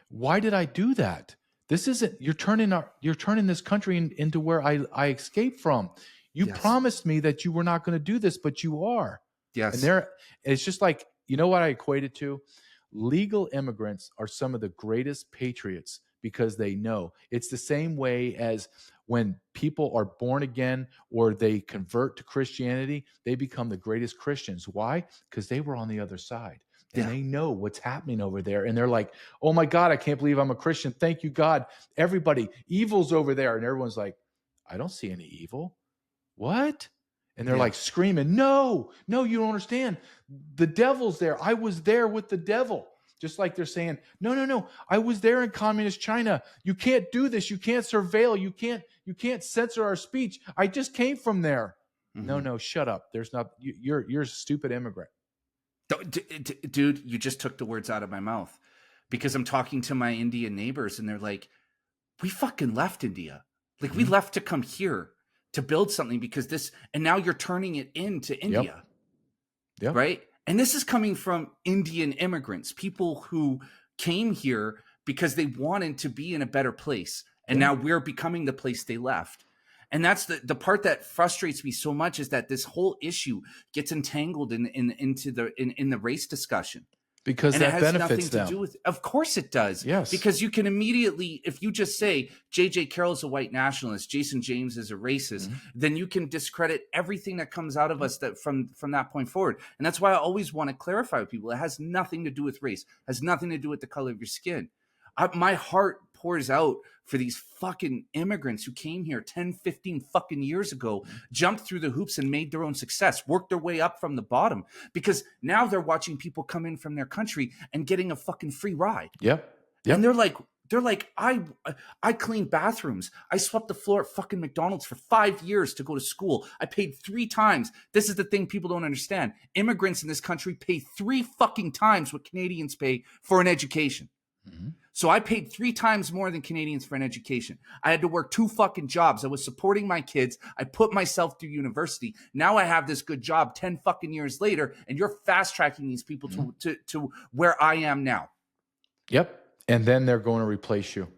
why did I do that? This isn't. You're turning this country into where I escaped from. You promised me that you were not going to do this, but you are. Yes. And it's just like, you know what I equate it to? Legal immigrants are some of the greatest patriots, because they know. It's the same way as when people are born again or they convert to Christianity, they become the greatest Christians. Why? Because they were on the other side. And Yeah. they know what's happening over there. And they're like, oh my God, I can't believe I'm a Christian. Thank you, God. Everybody, evil's over there. And everyone's like, I don't see any evil. What? And they're Yeah. like screaming, no, you don't understand. The devil's there. I was there with the devil. Just like they're saying, no, I was there in communist China. You can't do this. You can't surveil. You can't censor our speech. I just came from there. Mm-hmm. No, shut up. There's not, you're a stupid immigrant. Dude, you just took the words out of my mouth, because I'm talking to my Indian neighbors and they're like, we fucking left India. Like, we left to come here to build something because this, and now you're turning it into India. Yep. Right? And this is coming from Indian immigrants, people who came here because they wanted to be in a better place. And now we're becoming the place they left. And that's the part that frustrates me so much, is that this whole issue gets entangled into the race discussion. Because And it that has benefits nothing them. to do with, of course it does. Yes. Because you can immediately, if you just say JJ Carrell is a white nationalist, Jason James is a racist, then you can discredit everything that comes out of us that from that point forward. And that's why I always want to clarify with people, it has nothing to do with race, it has nothing to do with the color of your skin. My heart pours out for these fucking immigrants who came here 10, 15 fucking years ago, jumped through the hoops and made their own success, worked their way up from the bottom, because now they're watching people come in from their country and getting a fucking free ride. Yep. And they're like, I cleaned bathrooms. I swept the floor at fucking McDonald's for 5 years to go to school. I paid 3 times. This is the thing people don't understand. Immigrants in this country pay 3 fucking times what Canadians pay for an education. So I paid 3 times more than Canadians for an education. I had to work 2 fucking jobs. I was supporting my kids. I put myself through university. Now I have this good job 10 fucking years later, and you're fast tracking these people to where I am now. Yep. And then they're going to replace you.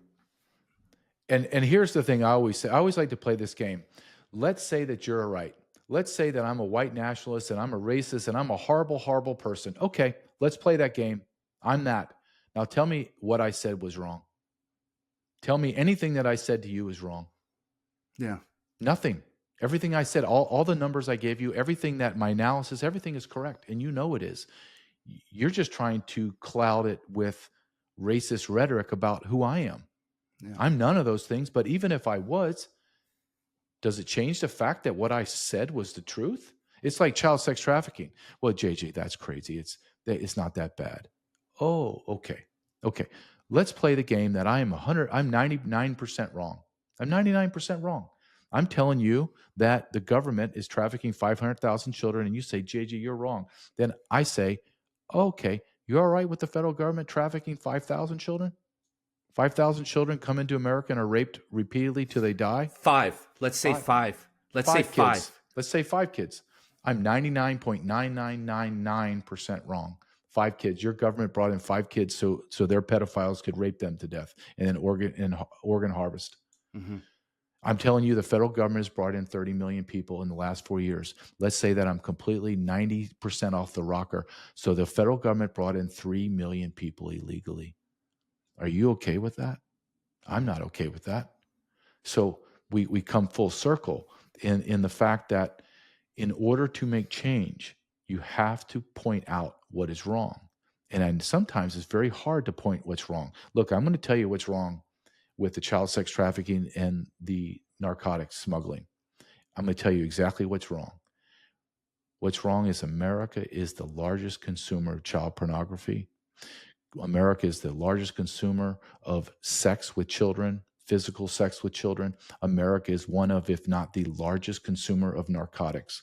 And here's the thing I always say. I always like to play this game. Let's say that you're right. Let's say that I'm a white nationalist and I'm a racist and I'm a horrible, horrible person. Okay, let's play that game. I'm that. Now tell me what I said was wrong. Tell me anything that I said to you is wrong. Yeah. Nothing. Everything I said, all the numbers I gave you, everything that my analysis, everything is correct. And you know it is. You're just trying to cloud it with racist rhetoric about who I am. Yeah. I'm none of those things. But even if I was, does it change the fact that what I said was the truth? It's like child sex trafficking. Well, JJ, that's crazy. It's not that bad. Oh, okay. Let's play the game that I'm 99% wrong. I'm 99% wrong. I'm telling you that the government is trafficking 500,000 children, and you say, JJ, you're wrong. Then I say, okay, you're all right with the federal government trafficking 5,000 children? 5,000 children come into America and are raped repeatedly till they die? 5. Let's say 5. Let's say 5. Kids. Let's say 5 kids. I'm 99.9999% wrong. 5 kids. Your government brought in 5 kids so their pedophiles could rape them to death and then organ harvest. Mm-hmm. I'm telling you, the federal government has brought in 30 million people in the last 4 years. Let's say that I'm completely 90% off the rocker. So the federal government brought in 3 million people illegally. Are you okay with that? I'm not okay with that. So we come full circle in the fact that in order to make change, you have to point out what is wrong. And sometimes it's very hard to point what's wrong. Look, I'm going to tell you what's wrong with the child sex trafficking and the narcotics smuggling. I'm going to tell you exactly what's wrong. What's wrong is America is the largest consumer of child pornography. America is the largest consumer of sex with children, physical sex with children. America is one of, if not the largest consumer of narcotics.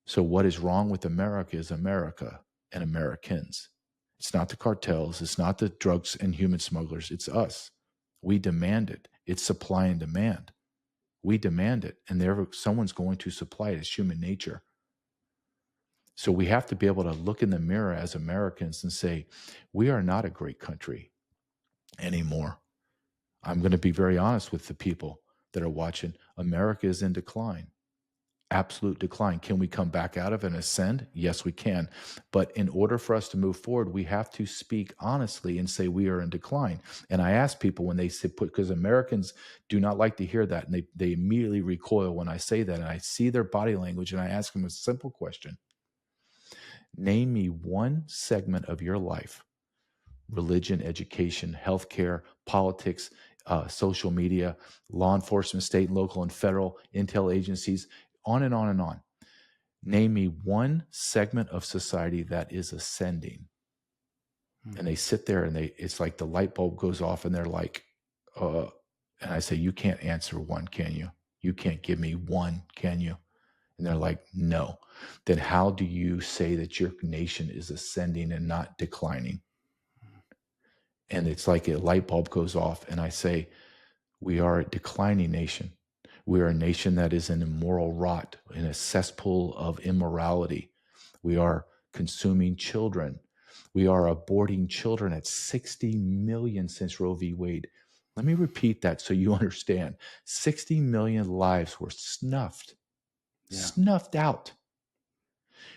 So what is wrong with America is America and Americans. It's not the cartels. It's not the drugs and human smugglers. It's us. We demand it. It's supply and demand. We demand it, and someone's going to supply it. It's human nature. So we have to be able to look in the mirror as Americans and say, we are not a great country anymore. I'm going to be very honest with the people that are watching. America is in decline. absolute decline. Can we come back out of it and ascend? Yes, we can. But in order for us to move forward, we have to speak honestly and say we are in decline. And I ask people when they say, because Americans do not like to hear that, and they immediately recoil when I say that. And I see their body language, and I ask them a simple question. Name me one segment of your life, religion, education, healthcare, politics, social media, law enforcement, state and local and federal, intel agencies, on and on and on. Name me one segment of society that is ascending. And they sit there and it's like the light bulb goes off and they're like, and I say, you can't answer one, can you? You can't give me one, can you? And they're like, no. Then how do you say that your nation is ascending and not declining? And it's like a light bulb goes off and I say, we are a declining nation. We are a nation that is in immoral rot, in a cesspool of immorality. We are consuming children. We are aborting children at 60 million since Roe v. Wade. Let me repeat that so you understand. 60 million lives were snuffed out.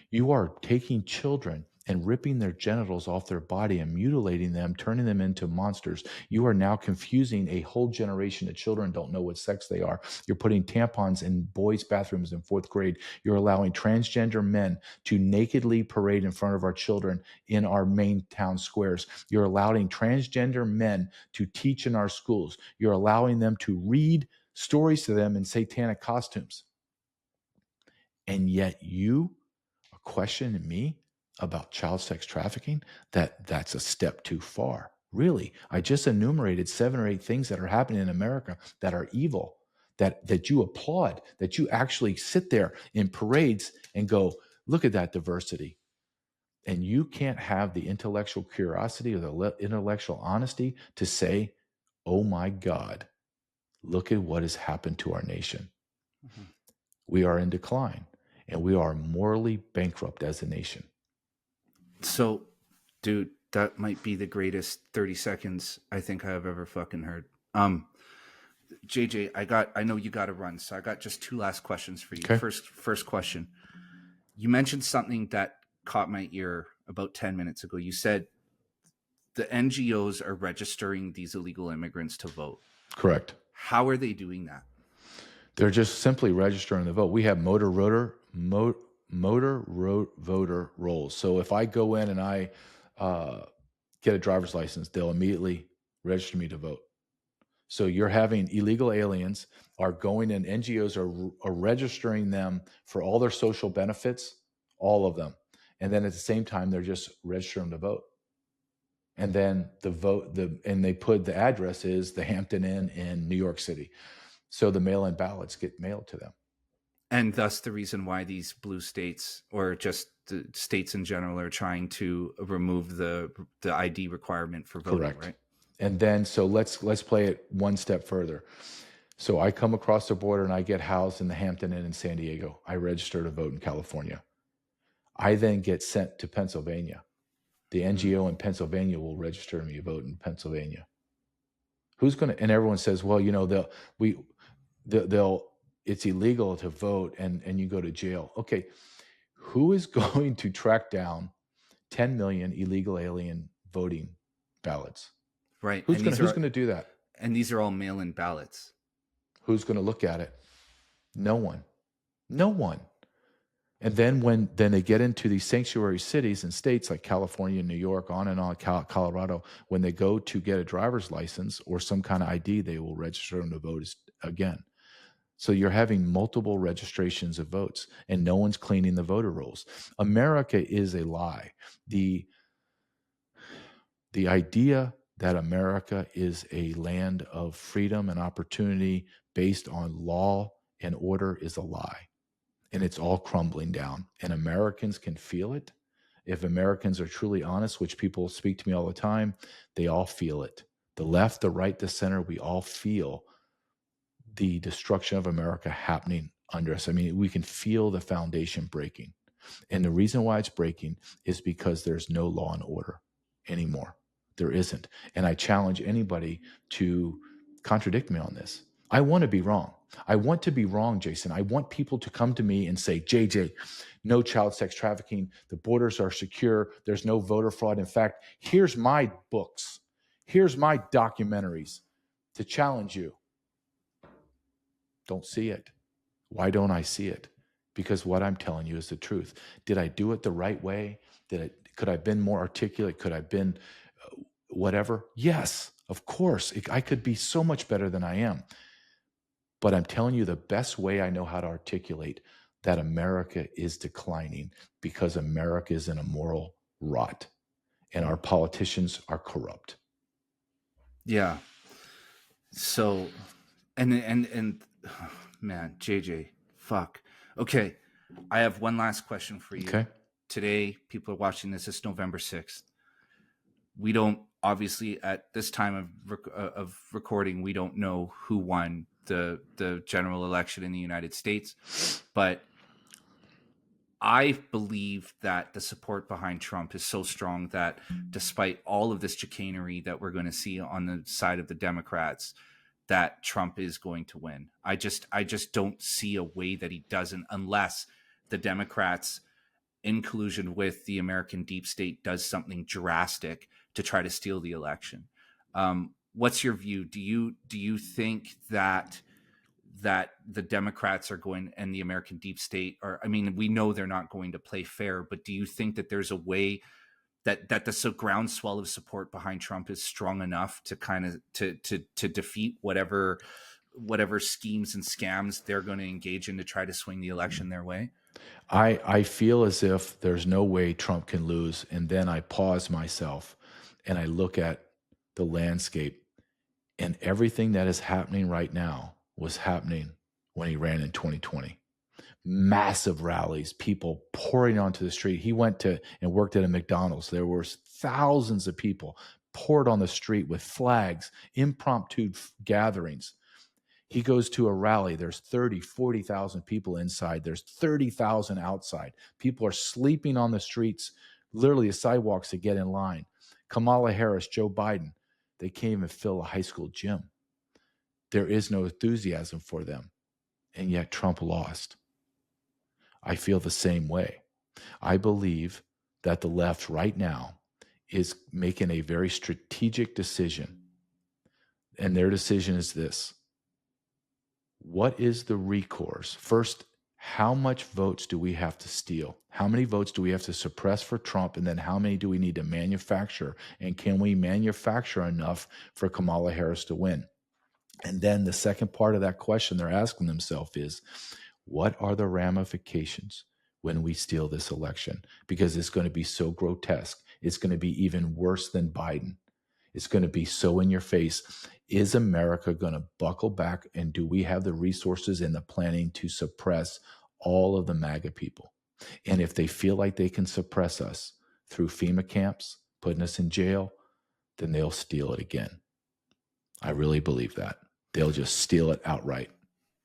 You are taking children and ripping their genitals off their body and mutilating them, turning them into monsters. You are now confusing a whole generation of children, don't know what sex they are. You're putting tampons in boys' bathrooms in 4th grade. You're allowing transgender men to nakedly parade in front of our children in our main town squares. You're allowing transgender men to teach in our schools. You're allowing them to read stories to them in satanic costumes. And yet you are questioning me about child sex trafficking? That's a step too far. Really, I just enumerated 7 or 8 things that are happening in America that are evil, that you applaud, that you actually sit there in parades and go, look at that diversity. And you can't have the intellectual curiosity or the intellectual honesty to say, oh my God, look at what has happened to our nation. Mm-hmm. We are in decline and we are morally bankrupt as a nation. So, dude, that might be the greatest 30 seconds I think I have ever fucking heard. JJ, I know you got to run, so I got just 2 last questions for you. Okay. First question. You mentioned something that caught my ear about 10 minutes ago. You said the NGOs are registering these illegal immigrants to vote. Correct. How are they doing that? They're just simply registering the vote. We have motor voter rolls. So if I go in and I get a driver's license, they'll immediately register me to vote. So you're having illegal aliens are going in, NGOs are registering them for all their social benefits, all of them. And then at the same time, they're just registering to vote. And then and they put the address is the Hampton Inn in New York City. So the mail-in ballots get mailed to them. And thus the reason why these blue states or just the states in general are trying to remove the ID requirement for voting, correct, right? And then, so let's play it one step further. So I come across the border and I get housed in the Hampton Inn in San Diego. I register to vote in California. I then get sent to Pennsylvania. The NGO in Pennsylvania will register me to vote in Pennsylvania. Who's going to, and everyone says, well, you know, it's illegal to vote and you go to jail. Okay. Who is going to track down 10 million illegal alien voting ballots? Right. Who's going to do that? And these are all mail-in ballots. Who's going to look at it? No one. And then when they get into these sanctuary cities and states like California, New York, on and on, Colorado, when they go to get a driver's license or some kind of ID, they will register them to vote again. So you're having multiple registrations of votes and no one's cleaning the voter rolls. America is a lie. The idea that America is a land of freedom and opportunity based on law and order is a lie. And it's all crumbling down. And Americans can feel it. If Americans are truly honest, which people speak to me all the time, they all feel it. The left, the right, the center, we all feel the destruction of America happening under us. I mean, we can feel the foundation breaking. And the reason why it's breaking is because there's no law and order anymore. There isn't. And I challenge anybody to contradict me on this. I want to be wrong. I want to be wrong, Jason. I want people to come to me and say, JJ, no child sex trafficking. The borders are secure. There's no voter fraud. In fact, here's my books. Here's my documentaries to challenge you. Don't see it. Why don't I see it? Because what I'm telling you is the truth. Did I do it the right way? Could I have been more articulate? Could I have been whatever? Yes, of course. I could be so much better than I am. But I'm telling you the best way I know how to articulate that America is declining because America is in a moral rot and our politicians are corrupt. Yeah. So, and man, JJ, fuck. Okay, I have one last question for you. Okay. Today, people are watching this. It's November 6th. We don't, obviously, at this time of recording, we don't know who won the general election in the United States, but I believe that the support behind Trump is so strong that despite all of this chicanery that we're going to see on the side of the Democrats, that Trump is going to win. I just don't see a way that he doesn't, unless the Democrats, in collusion with the American deep state, does something drastic to try to steal the election. What's your view? Do you think that the Democrats are going, and the American deep state are, I mean, we know they're not going to play fair, but do you think that there's a way that the groundswell of support behind Trump is strong enough to kind of to defeat whatever schemes and scams they're going to engage in to try to swing the election their way? I feel as if there's no way Trump can lose. And then I pause myself and I look at the landscape, and everything that is happening right now was happening when he ran in 2020. Massive rallies, people pouring onto the street. He went to and worked at a McDonald's. There were thousands of people poured on the street with flags, impromptu gatherings. He goes to a rally. There's 30, 40,000 people inside. There's 30,000 outside. People are sleeping on the streets, literally the sidewalks to get in line. Kamala Harris, Joe Biden, they can't even fill a high school gym. There is no enthusiasm for them. And yet Trump lost. I feel the same way. I believe that the left right now is making a very strategic decision. And their decision is this: what is the recourse? First, how much votes do we have to steal? How many votes do we have to suppress for Trump? And then how many do we need to manufacture? And can we manufacture enough for Kamala Harris to win? And then the second part of that question they're asking themselves is, what are the ramifications when we steal this election? Because it's going to be so grotesque. It's going to be even worse than Biden. It's going to be so in your face. Is America going to buckle back? And do we have the resources and the planning to suppress all of the MAGA people? And if they feel like they can suppress us through FEMA camps, putting us in jail, then they'll steal it again. I really believe that. They'll just steal it outright.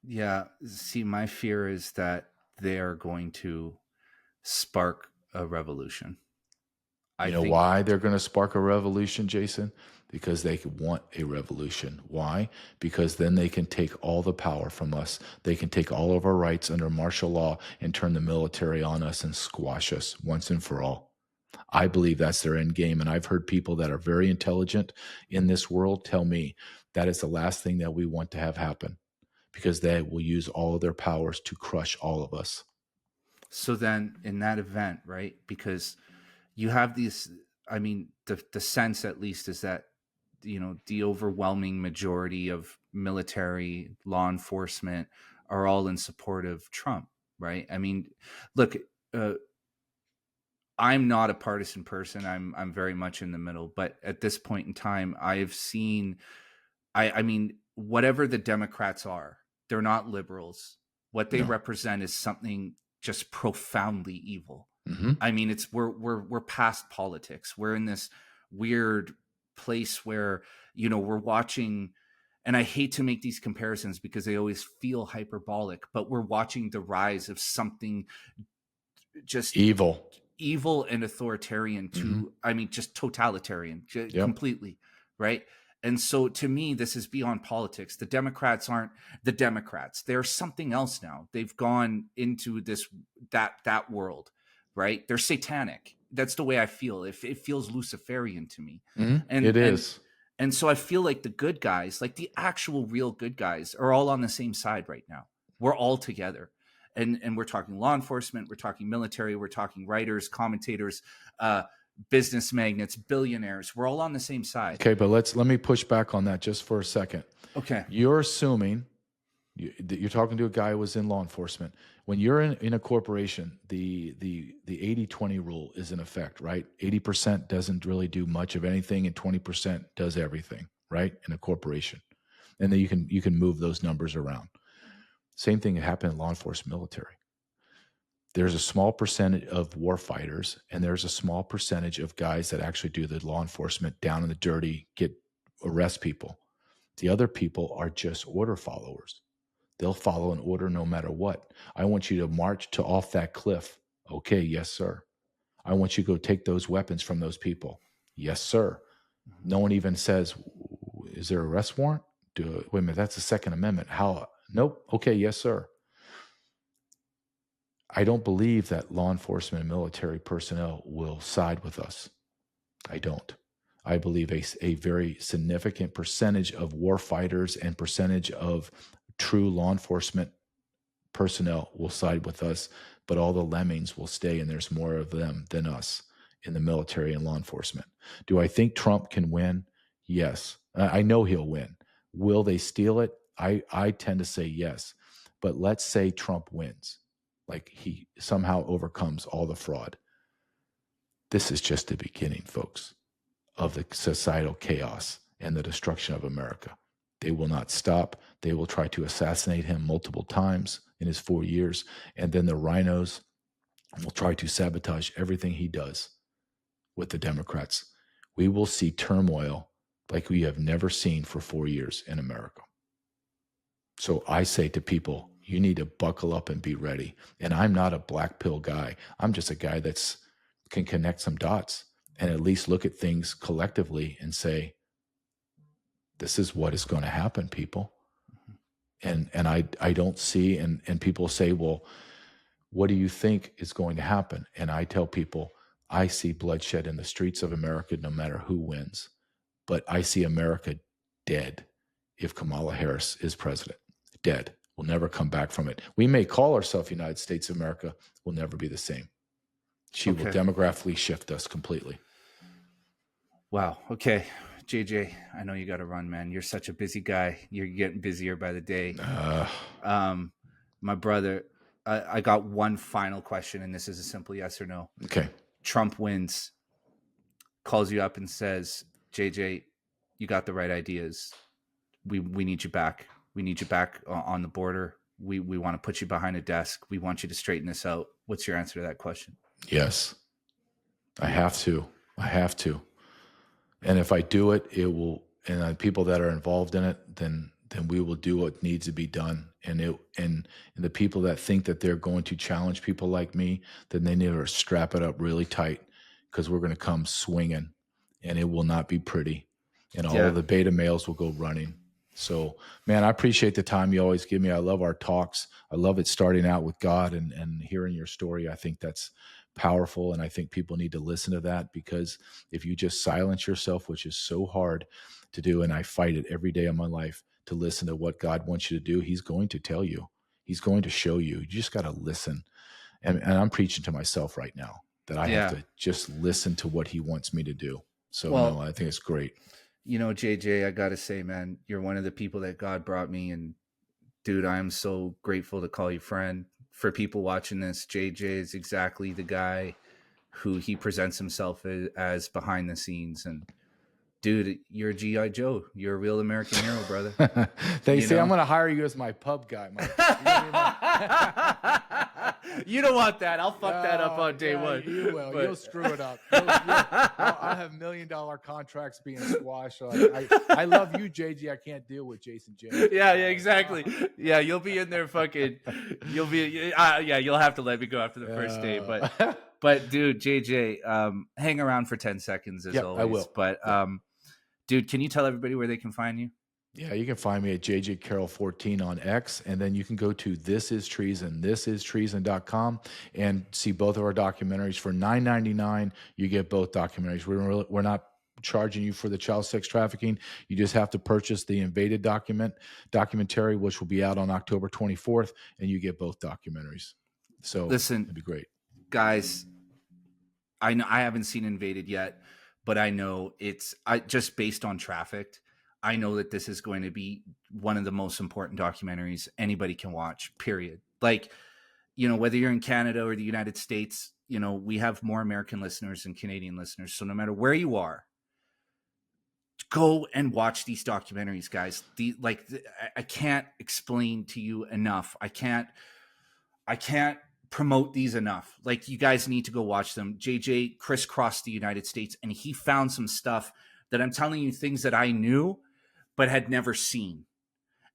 Yeah. See, my fear is that they are going to spark a revolution. You know why they're going to spark a revolution, Jason? Because they want a revolution. Why? Because then they can take all the power from us. They can take all of our rights under martial law and turn the military on us and squash us once and for all. I believe that's their end game. And I've heard people that are very intelligent in this world tell me that is the last thing that we want to have happen, because they will use all of their powers to crush all of us. So then in that event, right, because you have these, I mean, the sense at least is that, you know, the overwhelming majority of military, law enforcement are all in support of Trump, right? I mean, look, I'm not a partisan person. I'm very much in the middle, but at this point in time, I've seen, I mean, whatever the Democrats are, they're not liberals. What they represent is something just profoundly evil. Mm-hmm. I mean, we're past politics. We're in this weird place where, you know, we're watching, and I hate to make these comparisons because they always feel hyperbolic, but we're watching the rise of something just evil and authoritarian to, I mean, just totalitarian completely, right? And so to me, this is beyond politics. The Democrats aren't the Democrats. They're something else now. They've gone into that world, right? They're satanic. That's the way I feel. It feels Luciferian to me. And it is. and so I feel like the good guys, like the actual real good guys, are all on the same side right now. We're all together. And we're talking law enforcement, we're talking military, we're talking writers, commentators, business magnates, billionaires. We're all on the same side. Okay, but let me push back on that just for a second. Okay. You're assuming you're talking to a guy who was in law enforcement. When you're in a corporation, the 80-20 rule is in effect, right? 80% doesn't really do much of anything, and 20% does everything, right? In a corporation, and then you can move those numbers around. Same thing happened in law enforcement, military. There's a small percentage of war fighters, and there's a small percentage of guys that actually do the law enforcement down in the dirty, arrest people. The other people are just order followers. They'll follow an order no matter what. I want you to march to off that cliff. Okay, yes, sir. I want you to go take those weapons from those people. Yes, sir. No one even says, is there an arrest warrant? Wait a minute, that's the Second Amendment. How? Nope. Okay, yes, sir. I don't believe that law enforcement and military personnel will side with us. I don't. I believe a very significant percentage of war fighters and percentage of true law enforcement personnel will side with us, but all the lemmings will stay, and there's more of them than us in the military and law enforcement. Do I think Trump can win? Yes. I know he'll win. Will they steal it? I tend to say yes. But let's say Trump wins. Like he somehow overcomes all the fraud. This is just the beginning, folks, of the societal chaos and the destruction of America. They will not stop. They will try to assassinate him multiple times in his 4 years. And then the rhinos will try to sabotage everything he does with the Democrats. We will see turmoil like we have never seen for 4 years in America. So I say to people, you need to buckle up and be ready. And I'm not a black pill guy. I'm just a guy that's can connect some dots and at least look at things collectively and say, this is what is going to happen, people. And I don't see, and people say, well, what do you think is going to happen? And I tell people, I see bloodshed in the streets of America no matter who wins. But I see America dead if Kamala Harris is president. Dead. We'll never come back from it. We may call ourselves United States of America. We'll never be the same. She will demographically shift us completely. Wow. Okay. JJ, I know you got to run, man. You're such a busy guy. You're getting busier by the day. My brother, I got one final question, and this is a simple yes or no. Okay. Trump wins, calls you up and says, JJ, you got the right ideas. We need you back. We need you back on the border. We want to put you behind a desk. We want you to straighten this out. What's your answer to that question? Yes. I have to. And if I do it, it will, and people that are involved in it, then we will do what needs to be done. And the people that think that they're going to challenge people like me, then they need to strap it up really tight, because we're going to come swinging, and it will not be pretty. And all of the beta males will go running. So, man, I appreciate the time you always give me. I love our talks. I love it starting out with God and hearing your story. I think that's powerful, and I think people need to listen to that, because if you just silence yourself, which is so hard to do, and I fight it every day of my life to listen to what God wants you to do, he's going to tell you. He's going to show you. You just got to listen. And I'm preaching to myself right now that I have to just listen to what he wants me to do. So, no, I think it's great. You know, JJ, I got to say, man, you're one of the people that God brought me. And dude, I am so grateful to call you friend. For people watching this, JJ is exactly the guy who he presents himself as behind the scenes. And dude, you're a G.I. Joe. You're a real American hero, brother. They say I'm going to hire you as my pub guy. You don't want that. I'll fuck that up on day one. You will. But you'll screw it up. I'll have $1 million contracts being squashed. I love you, JJ. I can't deal with Jason J. Yeah, exactly. Yeah, you'll be in there fucking. You'll be. You'll have to let me go after the first day. But dude, JJ, hang around for 10 seconds as always. I will. But Dude, can you tell everybody where they can find you? Yeah, you can find me at JJ Carrell 14 on X, and then you can go to This Is Treason, thisistreason.com, and see both of our documentaries for $9.99. You get both documentaries. We're not charging you for the child sex trafficking. You just have to purchase the Invaded documentary, which will be out on October 24th, and you get both documentaries. So Listen, it'd be great. guys, I know I haven't seen Invaded yet, but I know I just based on Trafficked, I know that this is going to be one of the most important documentaries anybody can watch, period. Like, whether you're in Canada or the United States, we have more American listeners than Canadian listeners. So no matter where you are, go and watch these documentaries, guys. I can't explain to you enough. I can't promote these enough. Like, you guys need to go watch them. JJ crisscrossed the United States, and he found some stuff that I'm telling you, things that I knew but had never seen.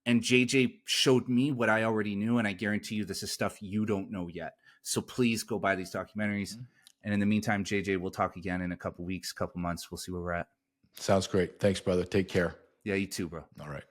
And JJ showed me what I already knew, and I guarantee you this is stuff you don't know yet. So please go buy these documentaries. Mm-hmm. And in the meantime, JJ, we'll talk again in a couple weeks, couple months. We'll see where we're at. Sounds great. Thanks, brother. Take care. Yeah, you too, bro. All right.